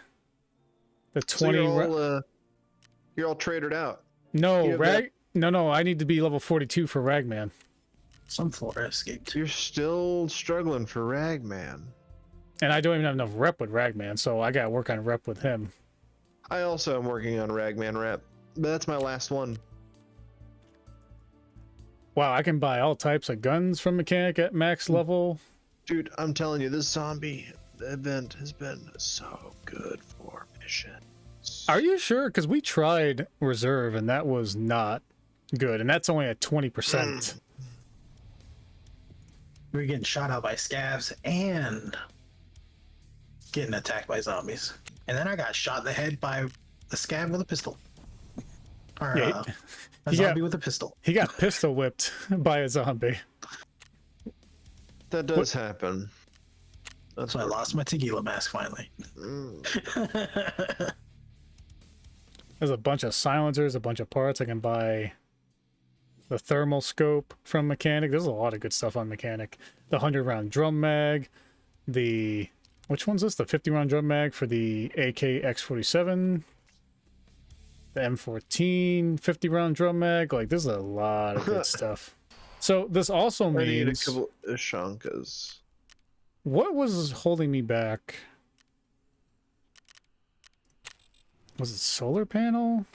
the 20. So you're all traded out. No, you have rag. No, I need to be level 42 for Ragman. Some Florida escaped. You're still struggling for Ragman. And I don't even have enough rep with Ragman, so I gotta work on rep with him. I also am working on Ragman rep, but that's my last one. Wow, I can buy all types of guns from mechanic at max level. Dude, I'm telling you, this zombie event has been so good for missions. Are you sure? Because we tried reserve and that was not good, and that's only at 20%. We were getting shot out by scavs and getting attacked by zombies. And then I got shot in the head by a scav with a pistol. Or Yeah, a zombie with a pistol. He got pistol whipped by a zombie. That does happen. That's So I lost my tequila mask finally. There's a bunch of silencers, a bunch of parts. I can buy the thermal scope from mechanic. There's a lot of good stuff on mechanic. The 100-round drum mag. Which one's this? The 50-round drum mag for the AK X47. The M14 50-round drum mag. Like, there's a lot of good stuff. So this also I need a means... couple of Shankas. What was holding me back? Was it solar panel?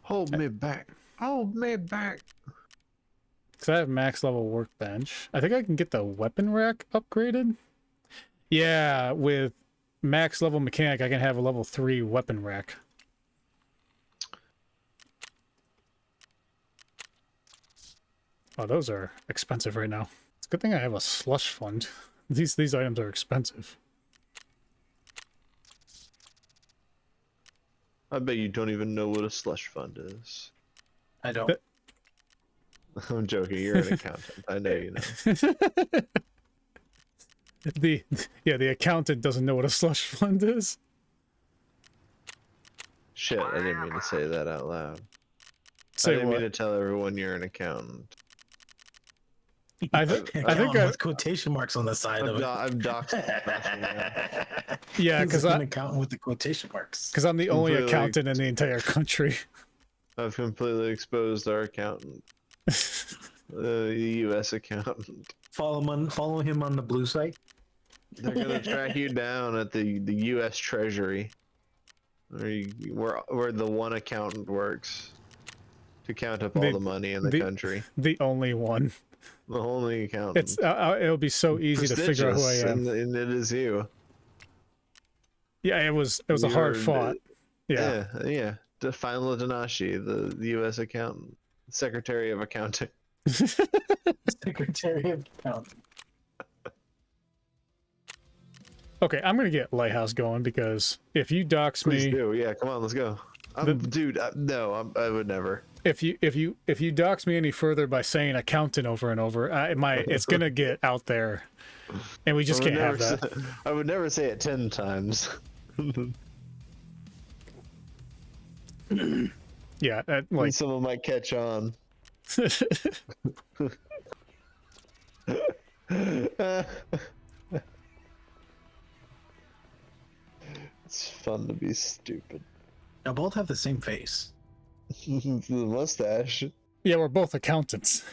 Hold me back. Hold me back. Because I have max level workbench. I think I can get the weapon rack upgraded. Yeah, with max level mechanic, I can have a level 3 weapon rack. Oh, those are expensive right now. It's a good thing I have a slush fund. These items are expensive. I bet you don't even know what a slush fund is. I don't. I'm joking. You're an accountant. I know you know. The accountant doesn't know what a slush fund is. Shit, I didn't mean to say that out loud. I Say didn't what? mean to tell everyone you're an accountant. I think with quotation marks on the side of it. I've doxed myself. yeah, He's because an accountant with the quotation marks. I'm the only Completely. accountant in the entire country. I've completely exposed our accountant. The U.S. accountant. Follow him on the blue site. They're gonna track you down at the U.S. Treasury, where the one accountant works, to count up all the money in the country. The only one. The only accountant. It's it'll be so easy to figure out who I am. And it is you. Yeah, it was a hard fought. Yeah. Yeah. Final Danashi, the U.S. accountant, Secretary of Accounting. Secretary of Accounting. Okay, I'm gonna get Lighthouse going because if you dox Please me, do. Yeah, come on, let's go. Dude, no, I would never. if you dox me any further by saying accountant over and over, it's gonna get out there, and we just can't have that. I would never say it 10 times. Yeah, like Someone might catch on. It's fun to be stupid. They both have the same face. The mustache. yeah, we're both accountants.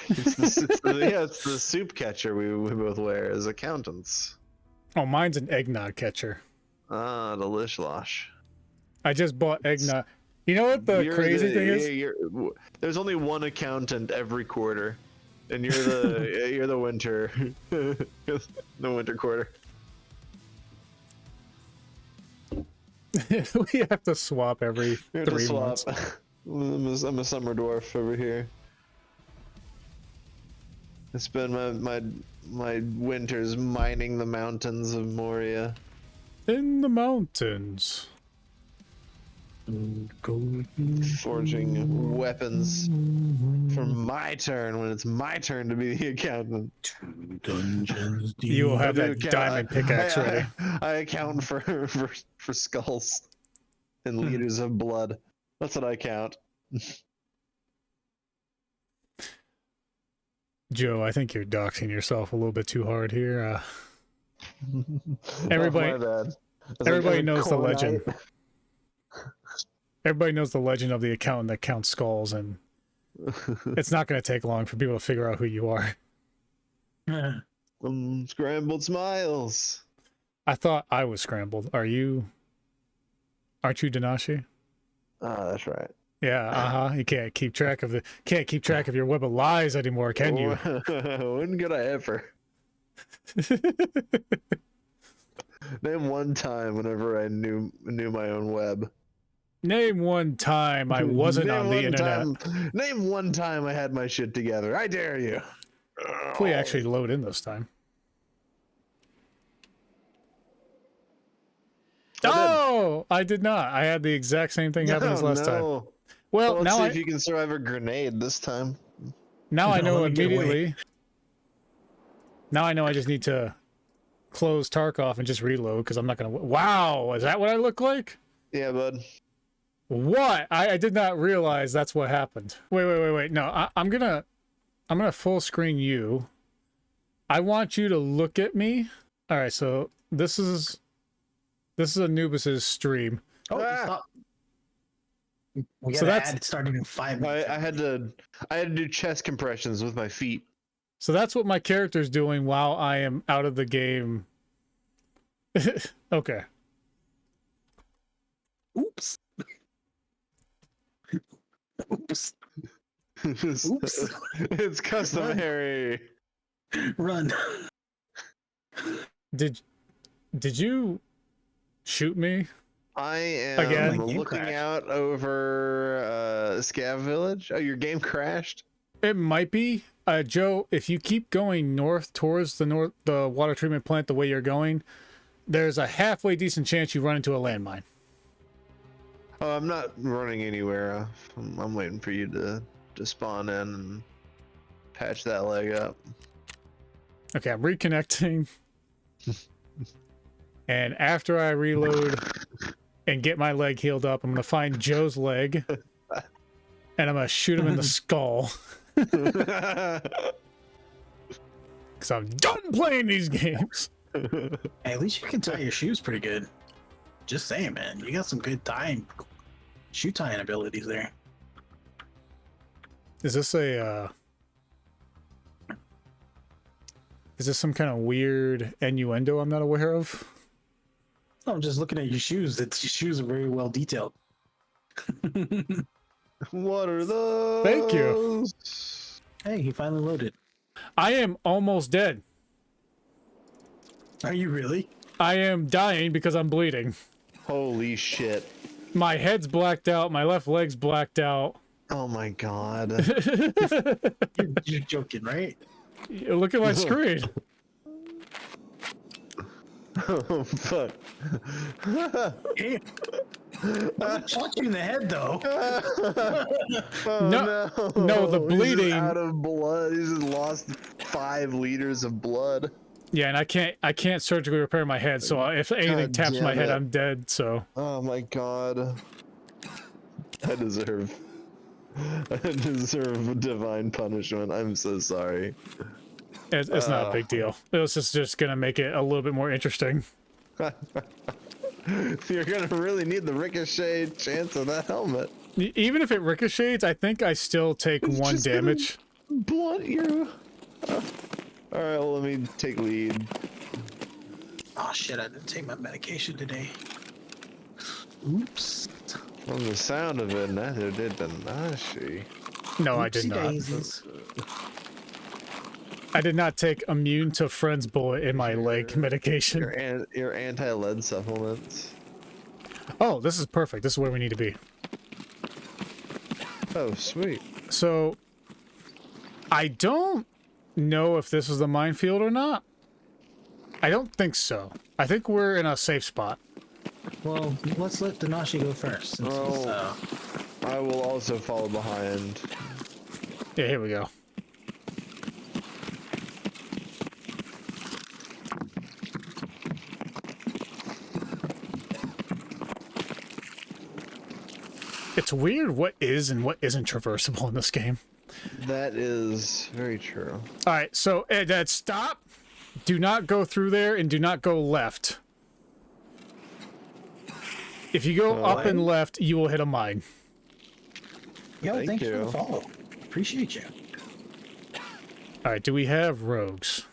It's the soup catcher we both wear as accountants. Oh, mine's an eggnog catcher. Ah, delishlosh. I just bought eggnog. You know what the crazy thing is? There's only one accountant every quarter, and you're the you're the winter, the winter quarter. We have to swap every We have to 3 swap. months. I'm a summer dwarf over here. I spend my winters mining the mountains of Moria. In the mountains. Forging weapons for my turn when it's my turn to be the accountant. Dungeons. You will have I do that account- diamond pickaxe ready. I account for skulls and liters of blood. That's what I count. Joe, I think you're doxing yourself a little bit too hard here. Oh, Everybody- my bad. It's everybody like knows the Cornite. legend. Everybody knows the legend of the accountant that counts skulls, and it's not going to take long for people to figure out who you are. Scrambled smiles. I thought I was scrambled. Aren't you Danashi? Ah, that's right. Yeah, You can't keep track of your web of lies anymore, can you? When could I ever? Name one time whenever I knew my own web. Name one time I wasn't Name on the one internet. Name one time I had my shit together. I dare you. We actually load in this time. Oh, I did not. I had the exact same thing happen as last time. Well, Let's now see if you can survive a grenade this time. now I No, know let me get away. immediately. Now I know I just need to close Tarkov and just reload because I'm not gonna. Wow, is that what I look like? Yeah, bud. What? I did not realize that's what happened. Wait. No, I'm gonna full screen you. I want you to look at me. All right, so this is Anubis's stream. Oh, Ah. stop. We So got that's- an ad starting in 5 minutes. I had to do chest compressions with my feet. So that's what my character's doing while I am out of the game. Okay. Oops. Oops. Oops. It's customary. Run. Did you shoot me? I am Again? My game looking crashed. out over Scav Village. Oh, your game crashed? It might be. Joe, if you keep going north towards the water treatment plant the way you're going, there's a halfway decent chance you run into a landmine. Oh, I'm not running anywhere. I'm waiting for you to spawn in and patch that leg up. Okay, I'm reconnecting. And after I reload and get my leg healed up, I'm going to find Joe's leg. And I'm going to shoot him in the skull. Because I'm done playing these games. Hey, at least you can tie your shoes pretty good. Just saying, man. You got some good shoe tying abilities there. Is this some kind of weird innuendo I'm not aware of? Oh, I'm just looking at your shoes. Your shoes are very well detailed. What are those? Thank you. Hey, he finally loaded. I am almost dead. Are you really? I am dying because I'm bleeding. Holy shit. My head's blacked out. My left leg's blacked out. Oh my god. You're joking, right? Look at my screen. Oh fuck. Yeah. I shot you in the head, though. Oh, No, the He's just bleeding- out of blood. He's just lost 5 liters of blood. Yeah, and I can't surgically repair my head, so if anything God taps my damn head, it. I'm dead. So Oh my god. I deserve divine punishment. I'm so sorry. it's not a big deal. It was just gonna make it a little bit more interesting. You're gonna really need the ricochet chance of that helmet. Even if it ricochets, I think I still take It's 1 just gonna- damage. Blunt you. Alright, well, let me take lead. Oh shit! I didn't take my medication today. Oops. From the sound of it, neither did Tanashi. No, I did Oopsie not. daisies. I did not take immune to friend's bullet in my leg medication. Your anti-lead supplements. Oh, this is perfect. This is where we need to be. Oh, sweet. So, I don't know if this is the minefield or not. I don't think so. I think we're in a safe spot. Well, let's let Danashi go first. Since he's, I will also follow behind. Yeah, here we go. It's weird what is and what isn't traversable in this game. That is very true. All right, so stop. Do not go through there and do not go left. If you go up and left, you will hit a mine. Yo, thanks for you. the follow. Appreciate you. All right, do we have rogues?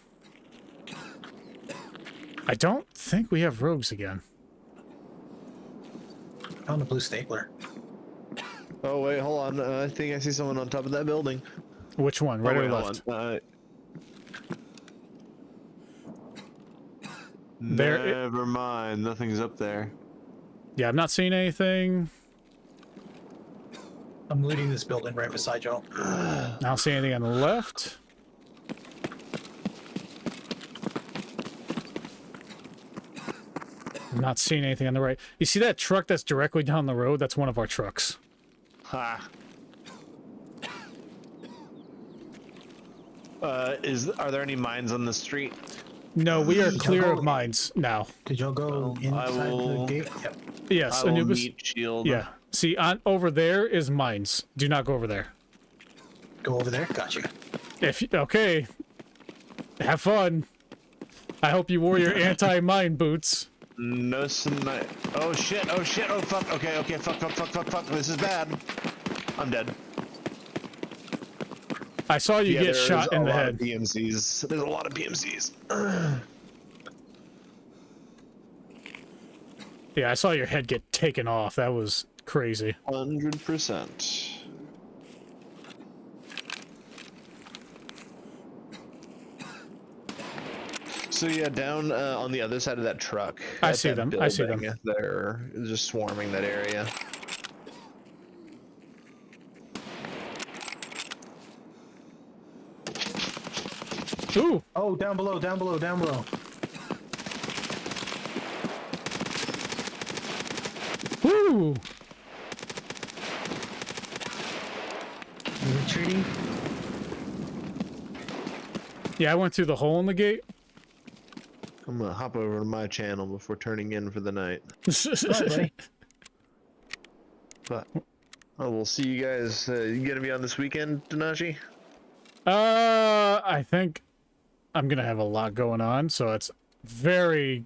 I don't think we have rogues again. Found a blue stapler. Oh wait, hold on. I think I see someone on top of that building. Which one, right Oh, or wait, hold left? on. There it- Never mind. Nothing's up there. Yeah, I'm not seeing anything. I'm looting this building right beside y'all. I don't see anything on the left. I'm not seeing anything on the right. You see that truck that's directly down the road? That's one of our trucks. Ha. Are there any mines on the street? No, we are clear go- of mines now. Did y'all go I inside will- the gate? Yep. Yes, I will Anubis. meet shield. Yeah. See, on over there is mines. Do not go over there. Go over there. Gotcha. Okay. Have fun. I hope you wore your anti-mine boots. No tonight. Oh shit! Oh shit! Oh fuck! Okay, okay, fuck! This is bad. I'm dead. I saw you get there's shot in a the lot head. of PMCs. There's a lot of PMCs. Yeah, I saw your head get taken off. That was crazy. 100%. So yeah, down on the other side of that truck. I at see that them, I see them. building, They're just swarming that area. Ooh, Oh, down below, down below, down below. ooh. You retreating? Yeah, I went through the hole in the gate. I'm gonna hop over to my channel before turning in for the night. Alright, buddy. But I will see you guys. You gonna be on this weekend, Danashi? I think I'm gonna have a lot going on, so it's very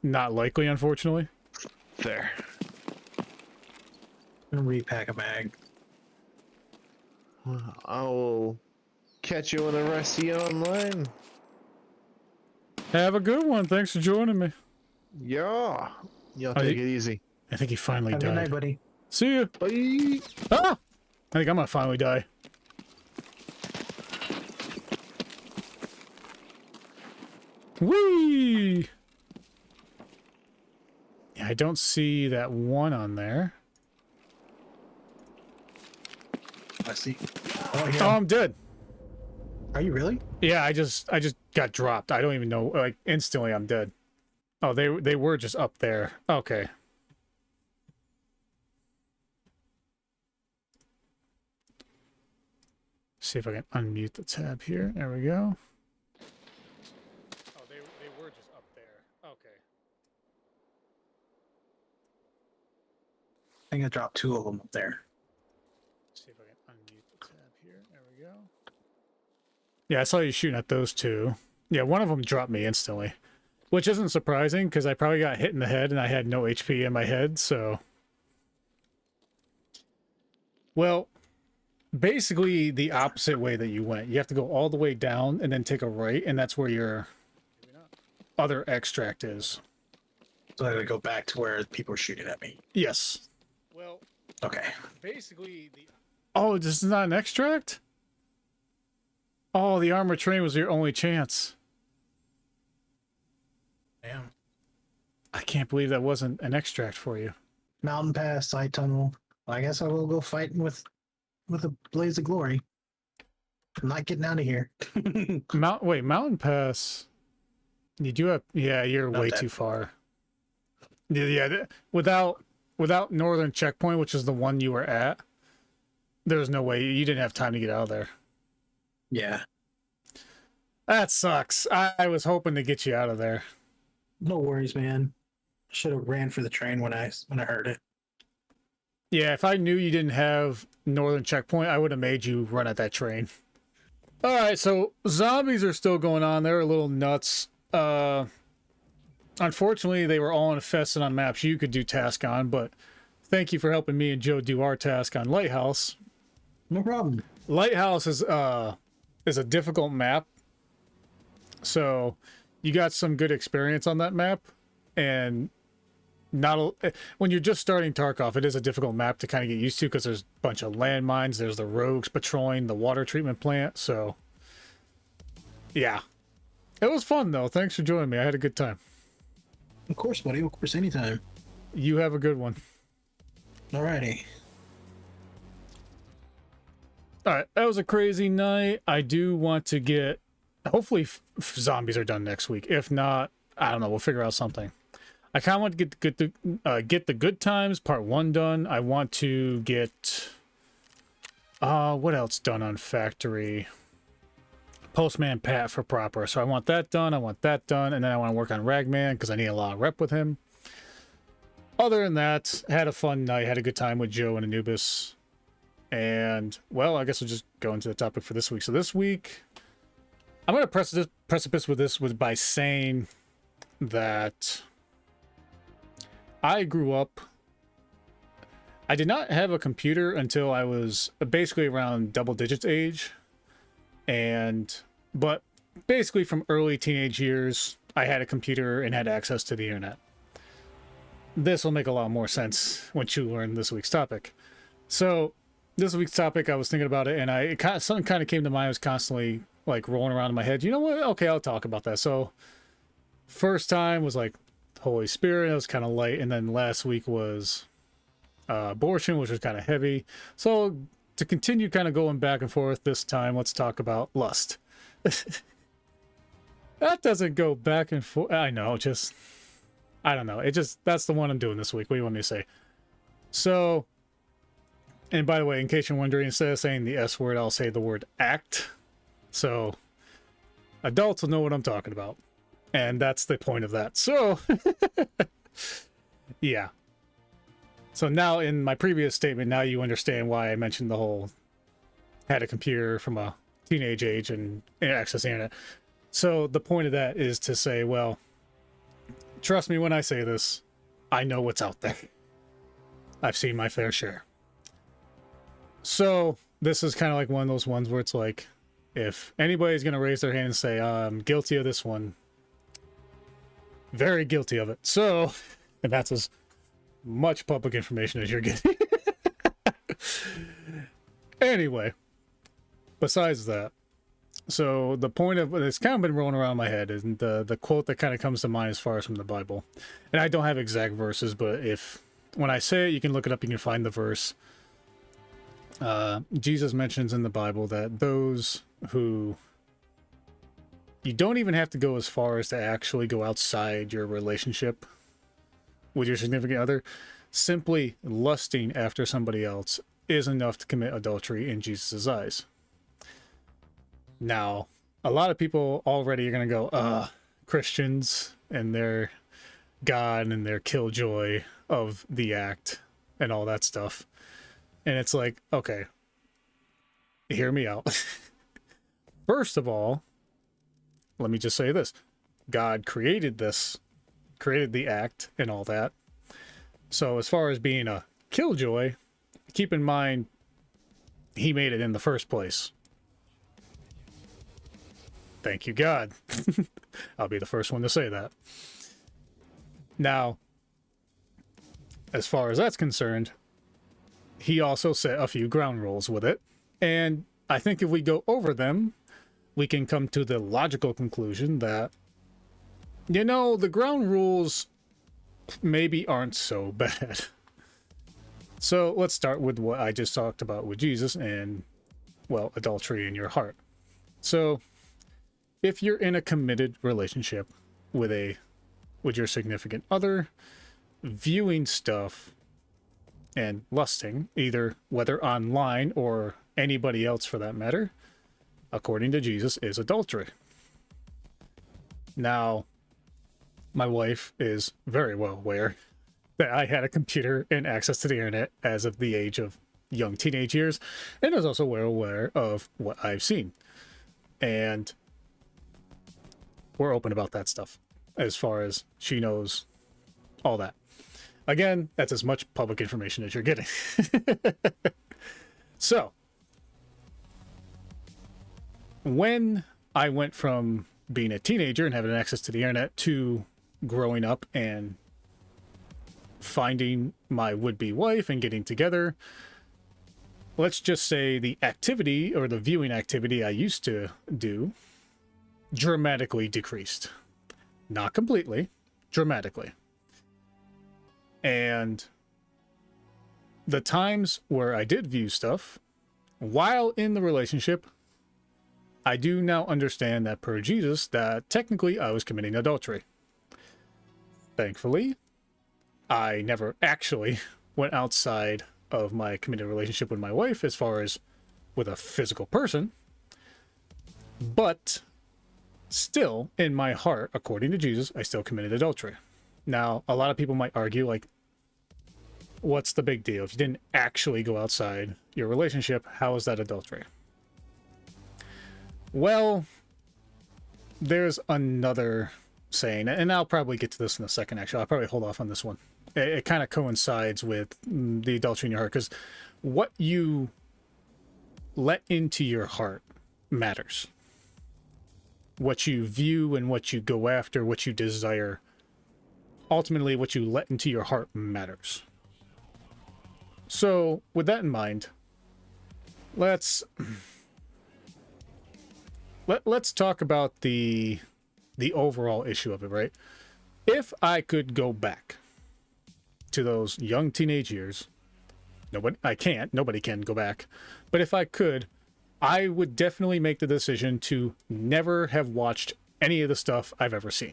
not likely, unfortunately. Fair. I'm gonna repack a mag. I will catch you whenever I see you online. Have a good one. Thanks for joining me. Yeah. Y'all Oh, take it easy. I think he finally Have a good night, died. buddy. See you. Bye. Ah! I think I'm gonna finally die. Whee! Yeah, I don't see that one on there. I see. Oh, Oh, yeah. I'm dead. Are you really? Yeah, I just got dropped. I don't even know. Like instantly, I'm dead. Oh, they were just up there. Okay. See if I can unmute the tab here. There we go. Oh, they were just up there. Okay. I think I dropped two of them up there. See if I can unmute the tab here. There we go. Yeah, I saw you shooting at those two. Yeah, one of them dropped me instantly, which isn't surprising because I probably got hit in the head and I had no HP in my head, so. Well, basically the opposite way that you went. You have to go all the way down and then take a right, and that's where your other extract is. So I gotta go back to where people are shooting at me. Yes. Well, Okay. Basically, oh, this is not an extract? Oh, the armored train was your only chance. Damn. I can't believe that wasn't an extract for you. Mountain Pass, side tunnel. I guess I will go fighting with a blaze of glory. I'm not getting out of here. Mountain Pass. You do have, yeah, you're Not way that too far. Yeah, without Northern Checkpoint, which is the one you were at, there's no way you didn't have time to get out of there. Yeah. That sucks. I was hoping to get you out of there. No worries, man. Should have ran for the train when I heard it. Yeah, if I knew you didn't have Northern Checkpoint, I would have made you run at that train. All right, so zombies are still going on. They're a little nuts. Unfortunately, they were all infested on maps you could do task on, but thank you for helping me and Joe do our task on Lighthouse. No problem. Lighthouse is a difficult map, so you got some good experience on that map, and when you're just starting Tarkov, it is a difficult map to kind of get used to because there's a bunch of landmines, there's the rogues patrolling the water treatment plant, so yeah. It was fun though. Thanks for joining me. I had a good time. Of course, buddy. Of course, anytime. You have a good one. Alrighty. All right, that was a crazy night. I do want to get. Hopefully, zombies are done next week. If not, I don't know. We'll figure out something. I kind of want to get the good times part 1 done. I want to get what else done on factory? Postman Pat for proper. So I want that done. I want that done, and then I want to work on Ragman because I need a lot of rep with him. Other than that, had a fun night. Had a good time with Joe and Anubis. And, well, I guess we'll just go into the topic for this week. So this week, I'm going to precipice with this by saying that I grew up... I did not have a computer until I was basically around double digits age. But basically from early teenage years, I had a computer and had access to the internet. This will make a lot more sense once you learn this week's topic. So this week's topic, I was thinking about it, and something kind of came to mind. I was constantly like rolling around in my head. You know what? Okay, I'll talk about that. So first time was like Holy Spirit. It was kind of light, and then last week was abortion, which was kind of heavy. So to continue kind of going back and forth this time, let's talk about lust. That doesn't go back and forth. I know, I don't know. That's the one I'm doing this week. What do you want me to say? So, and by the way, in case you're wondering, instead of saying the S word, I'll say the word act. So, adults will know what I'm talking about. And that's the point of that. So, yeah. So now in my previous statement, now you understand why I mentioned the whole had a computer from a teenage age and access the internet. So the point of that is to say, well, trust me when I say this, I know what's out there. I've seen my fair share. So this is kind of like one of those ones where it's like, if anybody's going to raise their hand and say, I'm guilty of this one, very guilty of it. So, and that's as much public information as you're getting. Anyway, besides that, so the point of it's kind of been rolling around my head, and the quote that kind of comes to mind as far as from the Bible, and I don't have exact verses, but when I say it, you can look it up, you can find the verse. Jesus mentions in the Bible that those who, you don't even have to go as far as to actually go outside your relationship with your significant other. Simply lusting after somebody else is enough to commit adultery in Jesus' eyes. Now, a lot of people already are going to go, Christians and their God and their killjoy of the act and all that stuff. And it's like, okay, hear me out. First of all, let me just say this. God created the act and all that. So as far as being a killjoy, keep in mind, he made it in the first place. Thank you, God. I'll be the first one to say that. Now, as far as that's concerned, he also set a few ground rules with it. And I think if we go over them, we can come to the logical conclusion that, you know, the ground rules maybe aren't so bad. So let's start with what I just talked about with Jesus and, well, adultery in your heart. So if you're in a committed relationship with your significant other, viewing stuff and lusting, either whether online or anybody else for that matter, according to Jesus, is adultery. Now, my wife is very well aware that I had a computer and access to the internet as of the age of young teenage years, and is also well aware of what I've seen. And we're open about that stuff as far as she knows all that. Again, that's as much public information as you're getting. So, when I went from being a teenager and having access to the internet to growing up and finding my would-be wife and getting together, let's just say the activity or the viewing activity I used to do dramatically decreased. Not completely, dramatically. And the times where I did view stuff while in the relationship, I do now understand that per Jesus that technically I was committing adultery. Thankfully, I never actually went outside of my committed relationship with my wife as far as with a physical person. But still, in my heart, according to Jesus, I still committed adultery. Now, a lot of people might argue, like, what's the big deal? If you didn't actually go outside your relationship, how is that adultery? Well, there's another saying, and I'll probably get to this in a second, actually. I'll probably hold off on this one. It kind of coincides with the adultery in your heart, because what you let into your heart matters. What you view and what you go after, what you desire, ultimately what you let into your heart matters. So, with that in mind, let's talk about the overall issue of it, right? If I could go back to those young teenage years, nobody can go back, but if I could, I would definitely make the decision to never have watched any of the stuff I've ever seen.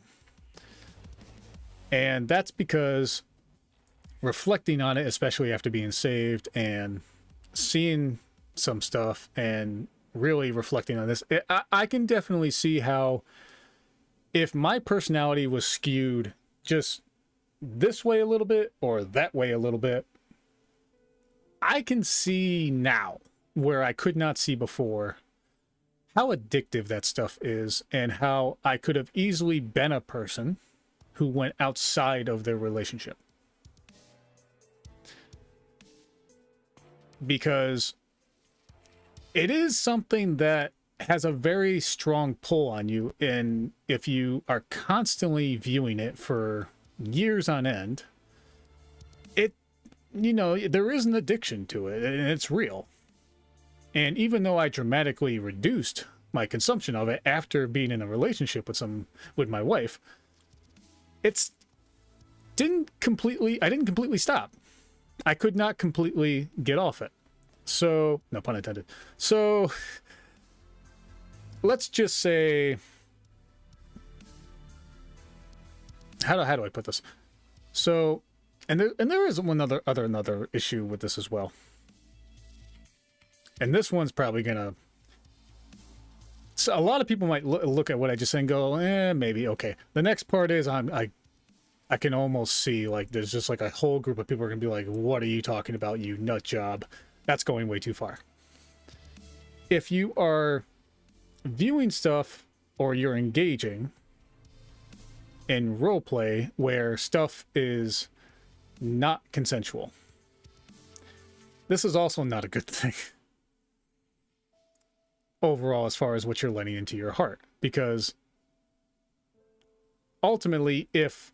And that's because reflecting on it, especially after being saved and seeing some stuff and really reflecting on this, I can definitely see how if my personality was skewed just this way a little bit or that way a little bit, I can see now where I could not see before how addictive that stuff is and how I could have easily been a person who went outside of their relationship. Because it is something that has a very strong pull on you, and if you are constantly viewing it for years on end, there is an addiction to it, and it's real. And even though I dramatically reduced my consumption of it after being in a relationship with my wife, I didn't completely stop. I could not completely get off it. So, no pun intended. So, let's just say, how do I put this? So, and there is another issue with this as well. And this one's probably gonna. So a lot of people might look at what I just said and go, maybe okay. The next part is I can almost see like there's just like a whole group of people are gonna be like, "What are you talking about, you nut job? That's going way too far." If you are viewing stuff or you're engaging in role play where stuff is not consensual, this is also not a good thing overall as far as what you're letting into your heart, because ultimately if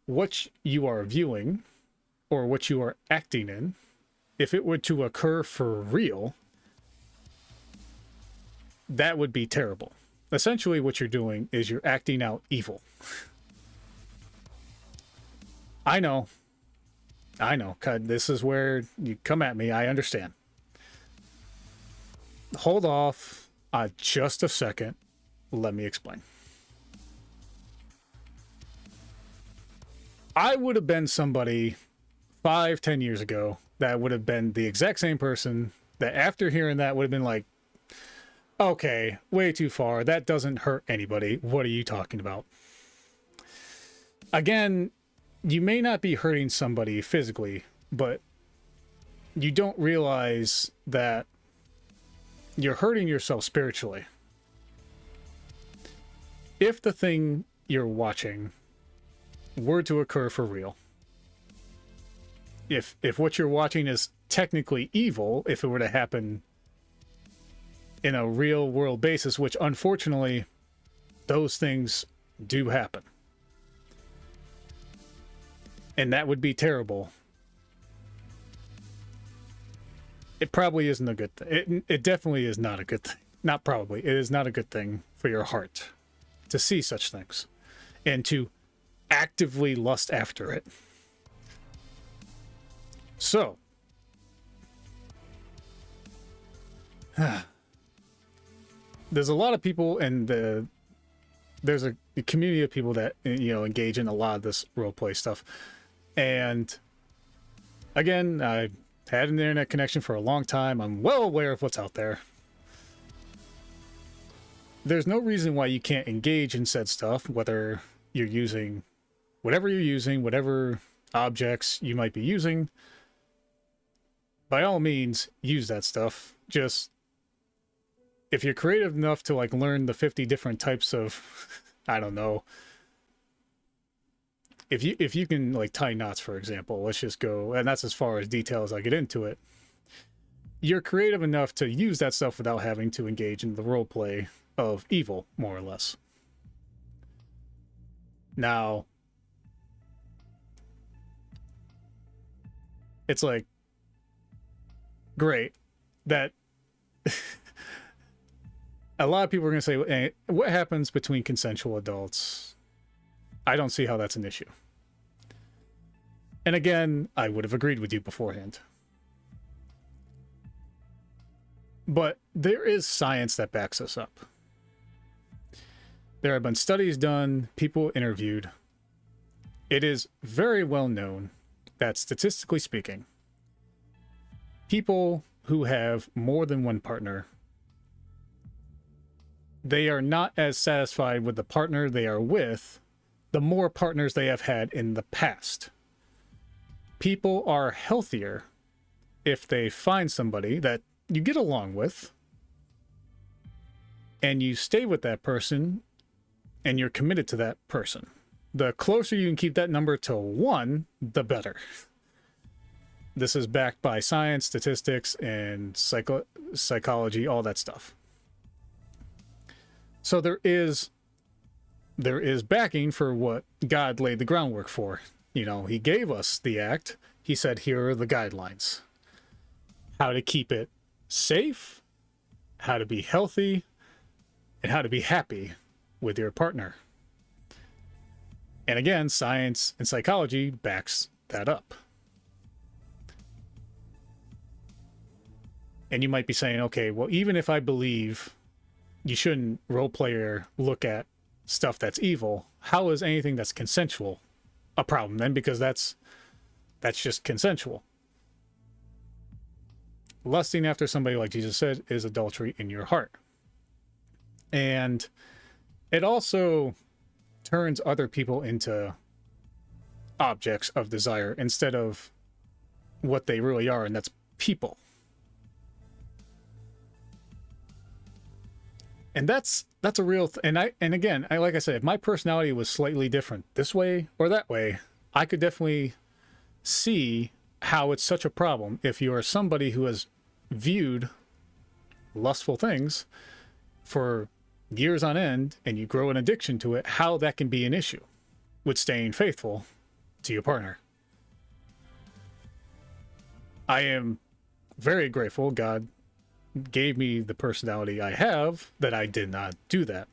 what you are viewing or what you are acting in if it were to occur for real, that would be terrible. Essentially, what you're doing is you're acting out evil. I know. This is where you come at me. I understand. Hold off just a second. Let me explain. I would have been somebody 5-10 years ago that would have been the exact same person that after hearing that would have been like, okay, way too far. That doesn't hurt anybody. What are you talking about? Again, you may not be hurting somebody physically, but you don't realize that you're hurting yourself spiritually. If the thing you're watching were to occur for real, if what you're watching is technically evil, if it were to happen in a real world basis, which unfortunately those things do happen, and that would be terrible, it probably isn't a good thing. It definitely is not a good thing. Not probably. It is not a good thing for your heart to see such things and to actively lust after it. So, there's a lot of people, and there's a community of people that, you know, engage in a lot of this roleplay stuff. And again, I had an internet connection for a long time. I'm well aware of what's out there. There's no reason why you can't engage in said stuff, whether you're using whatever you're using, whatever objects you might be using. By all means, use that stuff. Just, if you're creative enough to like learn the 50 different types of, I don't know, if you can like tie knots, for example, let's just go, and that's as far as detail as I get into it. You're creative enough to use that stuff without having to engage in the role play of evil, more or less. Now, it's like, great that a lot of people are going to say, hey, what happens between consensual adults? I don't see how that's an issue. And again, I would have agreed with you beforehand. But there is science that backs us up. There have been studies done, people interviewed. It is very well known that, statistically speaking, people who have more than one partner, they are not as satisfied with the partner they are with the more partners they have had in the past. People are healthier if they find somebody that you get along with and you stay with that person and you're committed to that person. The closer you can keep that number to 1, the better. This is backed by science, statistics, and psychology, all that stuff. So there is backing for what God laid the groundwork for. You know, he gave us the act. He said, here are the guidelines. How to keep it safe, how to be healthy, and how to be happy with your partner. And again, science and psychology backs that up. And you might be saying, okay, well, even if I believe you shouldn't role player look at stuff that's evil, how is anything that's consensual a problem then? Because that's just consensual. Lusting after somebody, like Jesus said, is adultery in your heart. And it also turns other people into objects of desire instead of what they really are, and that's people. And that's a real and again, like I said, if my personality was slightly different this way or that way, I could definitely see how it's such a problem if you're somebody who has viewed lustful things for years on end and you grow an addiction to it, how that can be an issue with staying faithful to your partner. I am very grateful God gave me the personality I have that I did not do that.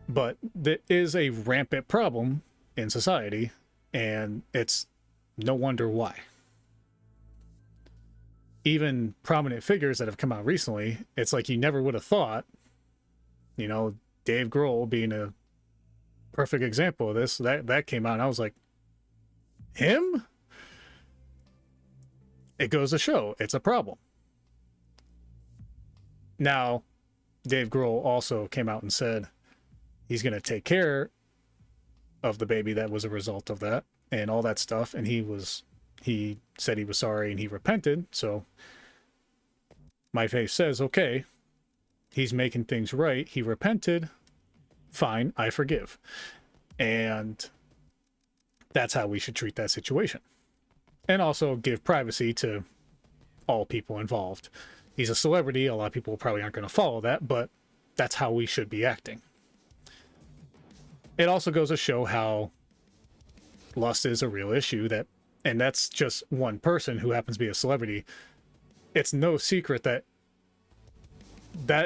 But there is a rampant problem in society, and it's no wonder why. Even prominent figures that have come out recently, it's like you never would have thought, you know, Dave Grohl being a perfect example of this, that came out and I was like, him? It goes to show it's a problem. Now, Dave Grohl also came out and said he's going to take care of the baby that was a result of that and all that stuff. And he said he was sorry and he repented. So my faith says, okay, he's making things right. He repented. Fine, I forgive. And that's how we should treat that situation. And also give privacy to all people involved. He's a celebrity. A lot of people probably aren't going to follow that, but that's how we should be acting. It also goes to show how lust is a real issue, and that's just one person who happens to be a celebrity. It's no secret that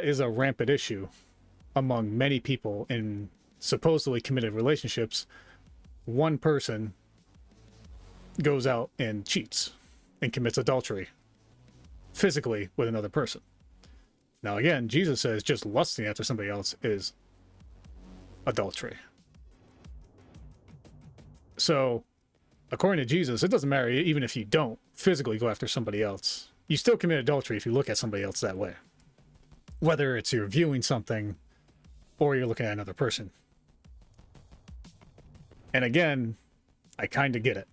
is a rampant issue among many people in supposedly committed relationships. One person goes out and cheats and commits adultery physically with another person. Now again, Jesus says just lusting after somebody else is adultery. So according to Jesus, it doesn't matter even if you don't physically go after somebody else. You still commit adultery if you look at somebody else that way. Whether it's you're viewing something or you're looking at another person. And again, I kind of get it.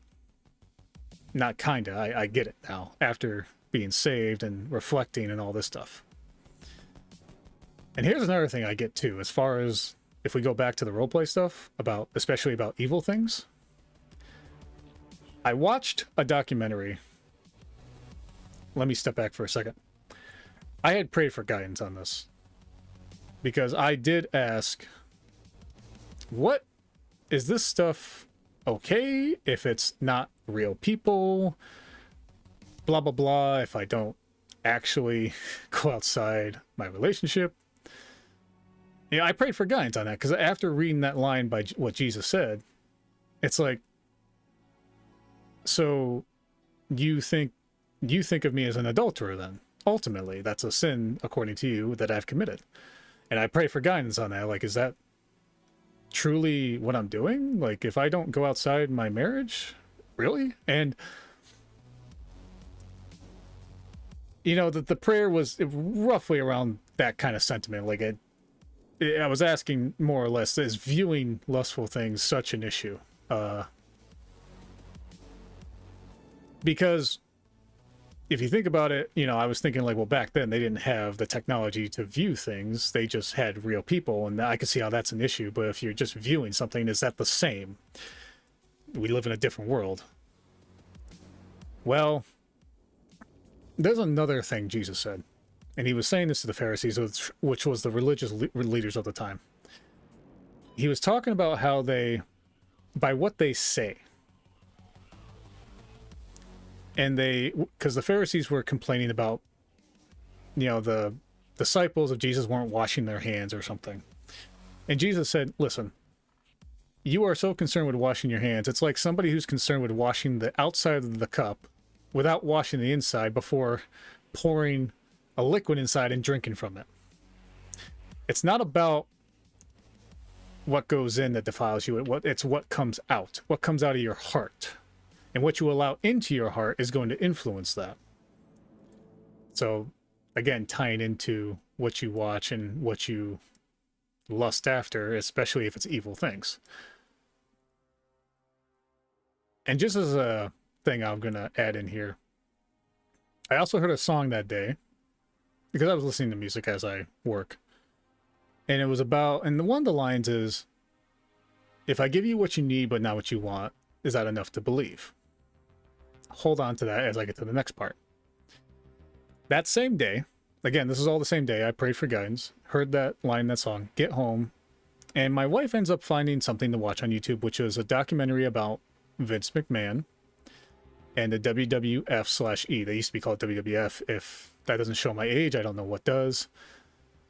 Not kind of, I get it now after being saved and reflecting and all this stuff. And here's another thing I get too, as far as if we go back to the roleplay stuff, especially about evil things. I watched a documentary. Let me step back for a second. I had prayed for guidance on this because I did ask, what is this stuff okay if it's not real people? Blah, blah, blah. If I don't actually go outside my relationship. Yeah, I prayed for guidance on that because after reading that line by what Jesus said, it's like, so you think of me as an adulterer then? Ultimately, that's a sin, according to you, that I've committed. And I pray for guidance on that. Like, is that truly what I'm doing? Like, if I don't go outside my marriage? Really? And, you know, the prayer was roughly around that kind of sentiment. Like, I was asking more or less, is viewing lustful things such an issue? Because if you think about it, you know, I was thinking like, well, back then they didn't have the technology to view things. They just had real people, and I could see how that's an issue. But if you're just viewing something, is that the same? We live in a different world. Well, there's another thing Jesus said, and he was saying this to the Pharisees, which was the religious leaders of the time. He was talking about how by what they say, and because the Pharisees were complaining about, you know, the disciples of Jesus weren't washing their hands or something. And Jesus said, listen, you are so concerned with washing your hands. It's like somebody who's concerned with washing the outside of the cup without washing the inside before pouring a liquid inside and drinking from it. It's not about what goes in that defiles you. It's what comes out. What comes out of your heart. And what you allow into your heart is going to influence that. So, again, tying into what you watch and what you lust after, especially if it's evil things. And just as a thing I'm going to add in here, I also heard a song that day, because I was listening to music as I work. And it was about, and one of the lines is, if I give you what you need but not what you want, is that enough to believe? Hold on to that as I get to the next part. That same day, again, this is all the same day, I prayed for guidance, heard that line in that song, get home, and my wife ends up finding something to watch on YouTube, which is a documentary about Vince McMahon and the WWF/E. They used to be called WWF. If that doesn't show my age, I don't know what does.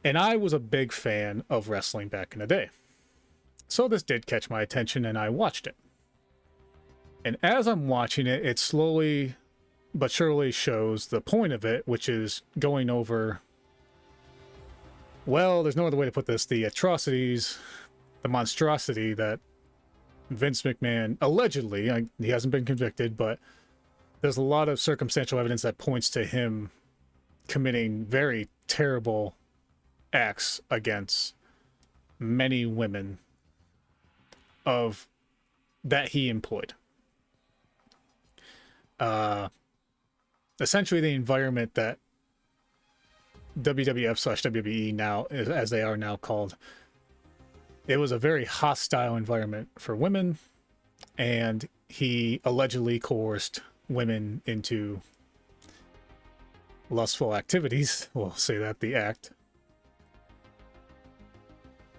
And I was a big fan of wrestling back in the day. So this did catch my attention and I watched it. And as I'm watching it, it slowly but surely shows the point of it, which is going over, well, there's no other way to put this, the atrocities, the monstrosity that Vince McMahon allegedly, he hasn't been convicted, but there's a lot of circumstantial evidence that points to him committing very terrible acts against many women of that he employed. Essentially the environment that WWF/WWE now, as they are now called, it was a very hostile environment for women, and he allegedly coerced women into lustful activities. We'll say that, the act.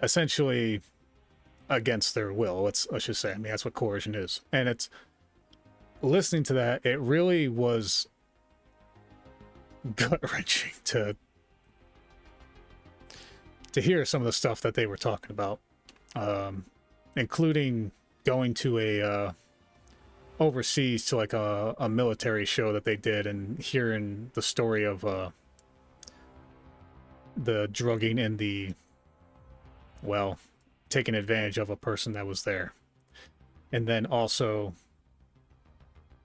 Essentially against their will, let's just say. I mean, that's what coercion is. And it's, listening to that, it really was gut-wrenching to hear some of the stuff that they were talking about, including going to a overseas to like a military show that they did and hearing the story of the drugging and the, well, taking advantage of a person that was there. And then also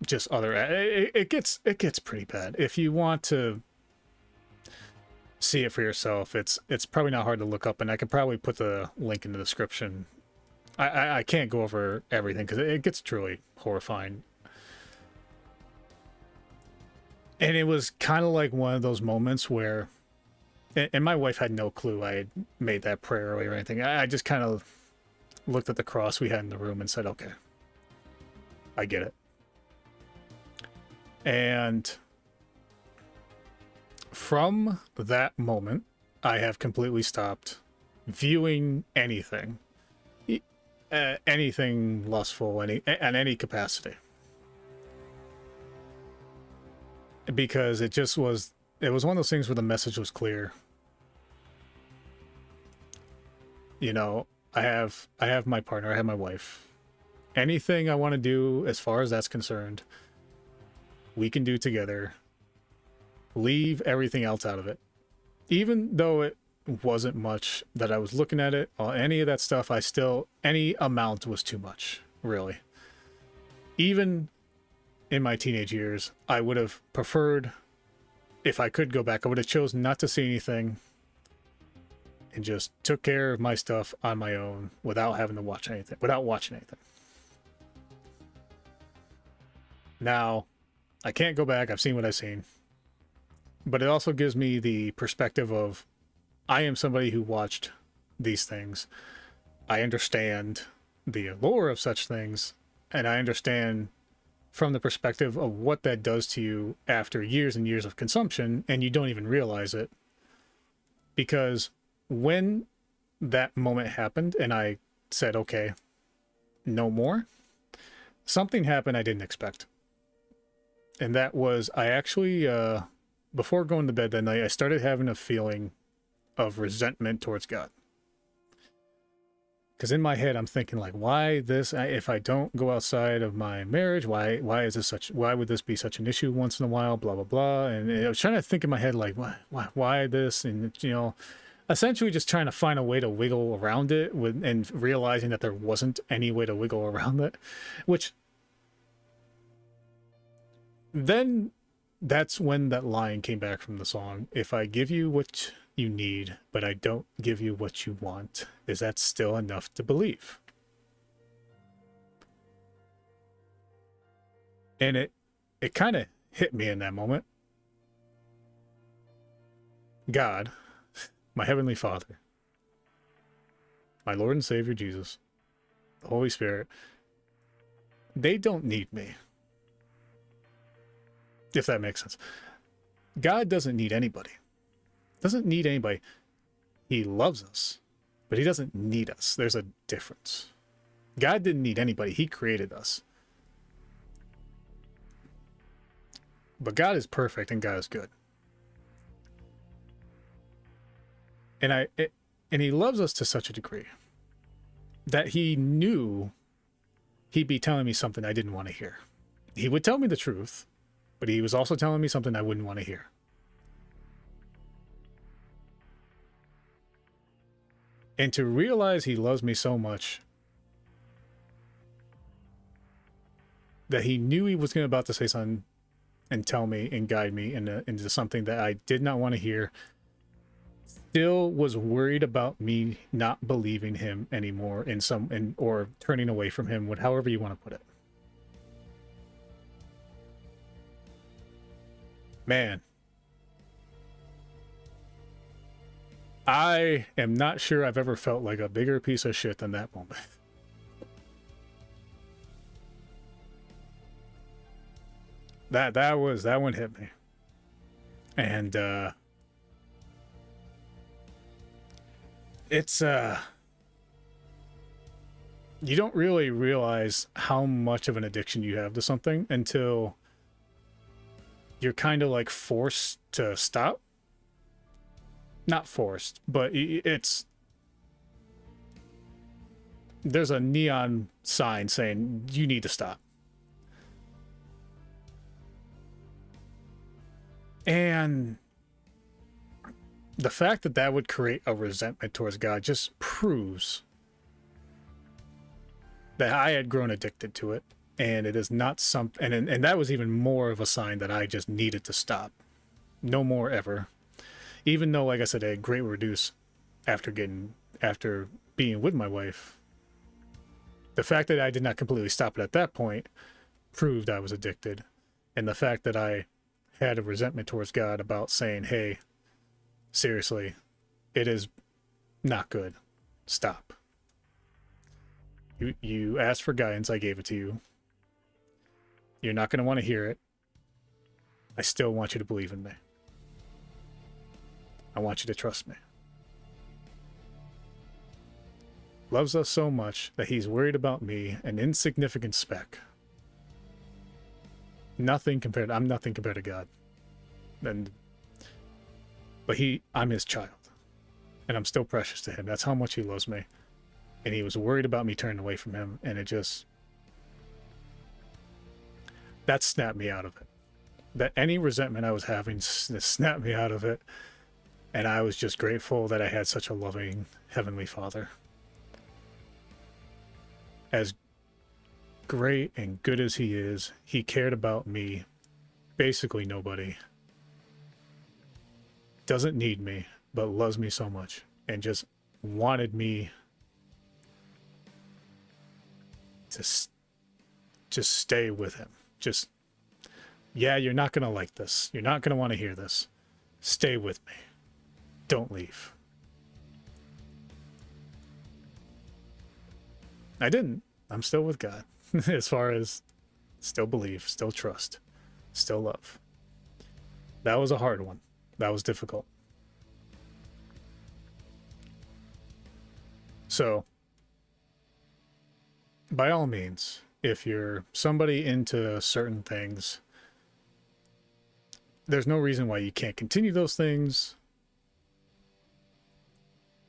just other, it gets pretty bad. If you want to see it for yourself, it's probably not hard to look up, and I could probably put the link in the description. I can't go over everything because it gets truly horrifying. And it was kind of like one of those moments where, and my wife had no clue I had made that prayer earlier or anything. I just kind of looked at the cross we had in the room and said, okay, I get it. And from that moment, I have completely stopped viewing anything, anything lustful, in any capacity, because it was one of those things where the message was clear. You know, I have my partner, I have my wife. Anything I want to do as far as that's concerned, we can do together. Leave everything else out of it. Even though it wasn't much that I was looking at it, or any of that stuff, any amount was too much, really. Even in my teenage years, I would have preferred, if I could go back, I would have chosen not to see anything and just took care of my stuff on my own without having to watch anything, without watching anything. Now, I can't go back. I've seen what I've seen. But it also gives me the perspective of, I am somebody who watched these things. I understand the allure of such things, and I understand from the perspective of what that does to you after years and years of consumption, and you don't even realize it. Because when that moment happened and I said, okay, no more, something happened I didn't expect. And that was, I actually, before going to bed that night, I started having a feeling of resentment towards God. Because in my head, I'm thinking like, why this? If I don't go outside of my marriage, why would this be such an issue once in a while? Blah blah blah. And I was trying to think in my head like, why this? And essentially just trying to find a way to wiggle around it, and realizing that there wasn't any way to wiggle around it, which then that's when that line came back from the song. If I give you what you need, but I don't give you what you want, is that still enough to believe? And it kind of hit me in that moment. God, my Heavenly Father, my Lord and Savior Jesus, the Holy Spirit, they don't need me. If that makes sense. God doesn't need anybody. Doesn't need anybody. He loves us, but he doesn't need us. There's a difference. God didn't need anybody. He created us. But God is perfect and God is good. And he loves us to such a degree that he knew he'd be telling me something I didn't want to hear. He would tell me the truth, but he was also telling me something I wouldn't want to hear. And to realize he loves me so much that he knew he was about to say something and tell me and guide me into something that I did not want to hear, still was worried about me not believing him anymore or turning away from him, however you want to put it. Man, I am not sure I've ever felt like a bigger piece of shit than that moment. That one hit me. And it's you don't really realize how much of an addiction you have to something until you're kind of like forced to stop. Not forced, but there's a neon sign saying you need to stop. And the fact that that would create a resentment towards God just proves that I had grown addicted to it, and it is not something, and that was even more of a sign that I just needed to stop. No more ever. Even though, like I said, I had greatly reduced after being with my wife, the fact that I did not completely stop it at that point proved I was addicted. And the fact that I had a resentment towards God about saying, hey, seriously, it is not good. Stop. You asked for guidance, I gave it to you. You're not going to want to hear it. I still want you to believe in me. I want you to trust me. Loves us so much that he's worried about me, an insignificant speck. I'm nothing compared to God. But I'm his child. And I'm still precious to him. That's how much he loves me. And he was worried about me turning away from him, and that snapped me out of it. That any resentment I was having snapped me out of it. And I was just grateful that I had such a loving Heavenly Father. As great and good as he is, he cared about me, basically nobody. Doesn't need me, but loves me so much, and just wanted me to just stay with him. Just, yeah, you're not going to like this. You're not going to want to hear this. Stay with me. Don't leave. I didn't. I'm still with God. As far as still believe, still trust, still love. That was a hard one. That was difficult. So, by all means, if you're somebody into certain things, there's no reason why you can't continue those things.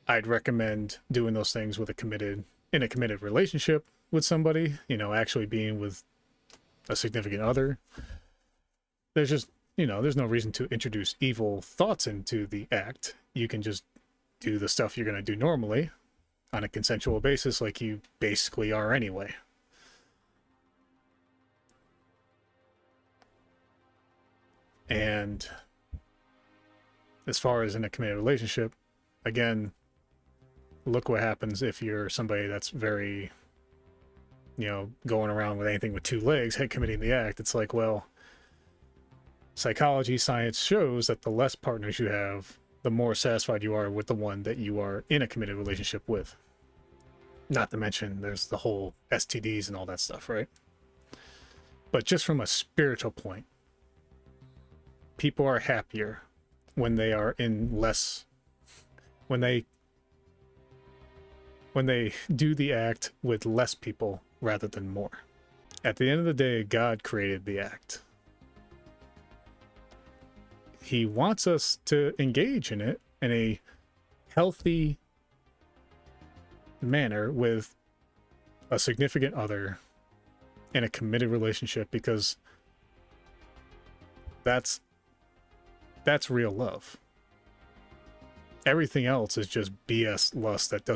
I'd recommend doing those things in a committed relationship with somebody, actually being with a significant other. There's just, there's no reason to introduce evil thoughts into the act. You can just do the stuff you're going to do normally on a consensual basis, like you basically are anyway. And as far as in a committed relationship, again, look what happens if you're somebody that's very, going around with anything with two legs, committing the act. It's like, well, psychology science shows that the less partners you have, the more satisfied you are with the one that you are in a committed relationship with. Not to mention there's the whole STDs and all that stuff, right? But just from a spiritual point, people are happier when they are in less, when they do the act with less people rather than more. At the end of the day, God created the act. he wants us to engage in it in a healthy manner with a significant other in a committed relationship, because that's real love. Everything else is just BS lust that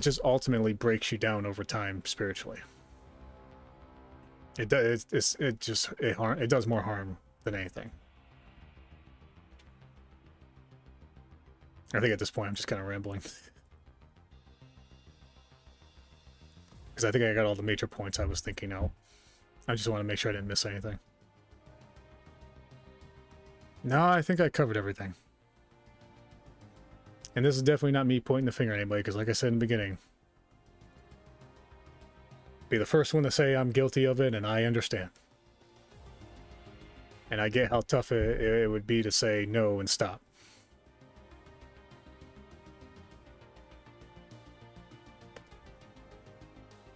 just ultimately breaks you down over time spiritually. It does more harm than anything. I think at this point I'm just kind of rambling. Because I think I got all the major points I was thinking out. I just want to make sure I didn't miss anything. No, I think I covered everything. And this is definitely not me pointing the finger at anybody, because like I said in the beginning, be the first one to say I'm guilty of it, and I understand. And I get how tough it would be to say no and stop.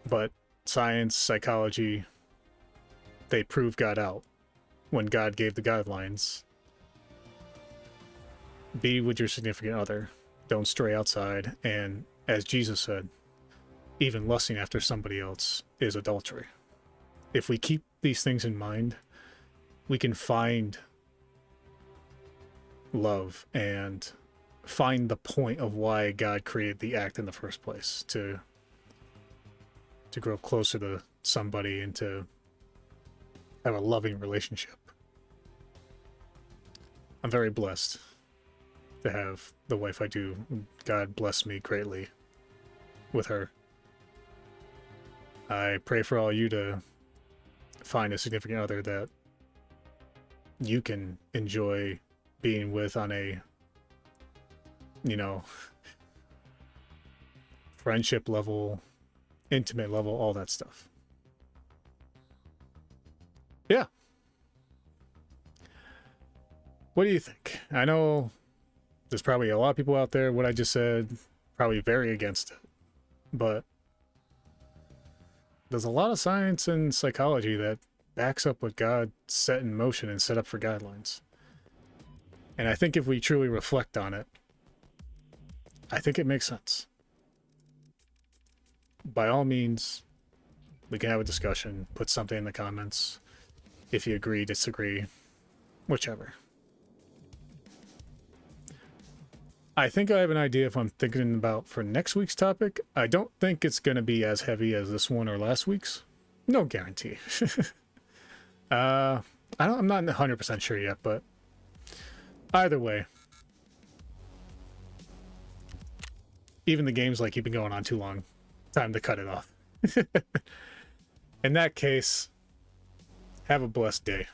But science, psychology, they prove God out when God gave the guidelines. Be with your significant other. Don't stray outside. And as Jesus said, even lusting after somebody else is adultery. If we keep these things in mind, we can find love and find the point of why God created the act in the first place, to grow closer to somebody and to have a loving relationship. I'm very blessed to have the wife I do. God bless me greatly with her. I pray for all you to find a significant other that you can enjoy being with on a, friendship level, intimate level, all that stuff. Yeah. What do you think? I know there's probably a lot of people out there, what I just said, probably very against it. But there's a lot of science and psychology that backs up what God set in motion and set up for guidelines. And I think if we truly reflect on it, I think it makes sense. By all means, we can have a discussion, put something in the comments. If you agree, disagree, whichever. I think I have an idea if I'm thinking about for next week's topic. I don't think it's going to be as heavy as this one or last week's. No guarantee. I'm not 100% sure yet, but either way, even the game's like, you've been going on too long. Time to cut it off. In that case, have a blessed day.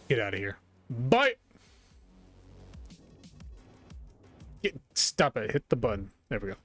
Get out of here. Bye! Stop it. Hit the button. There we go.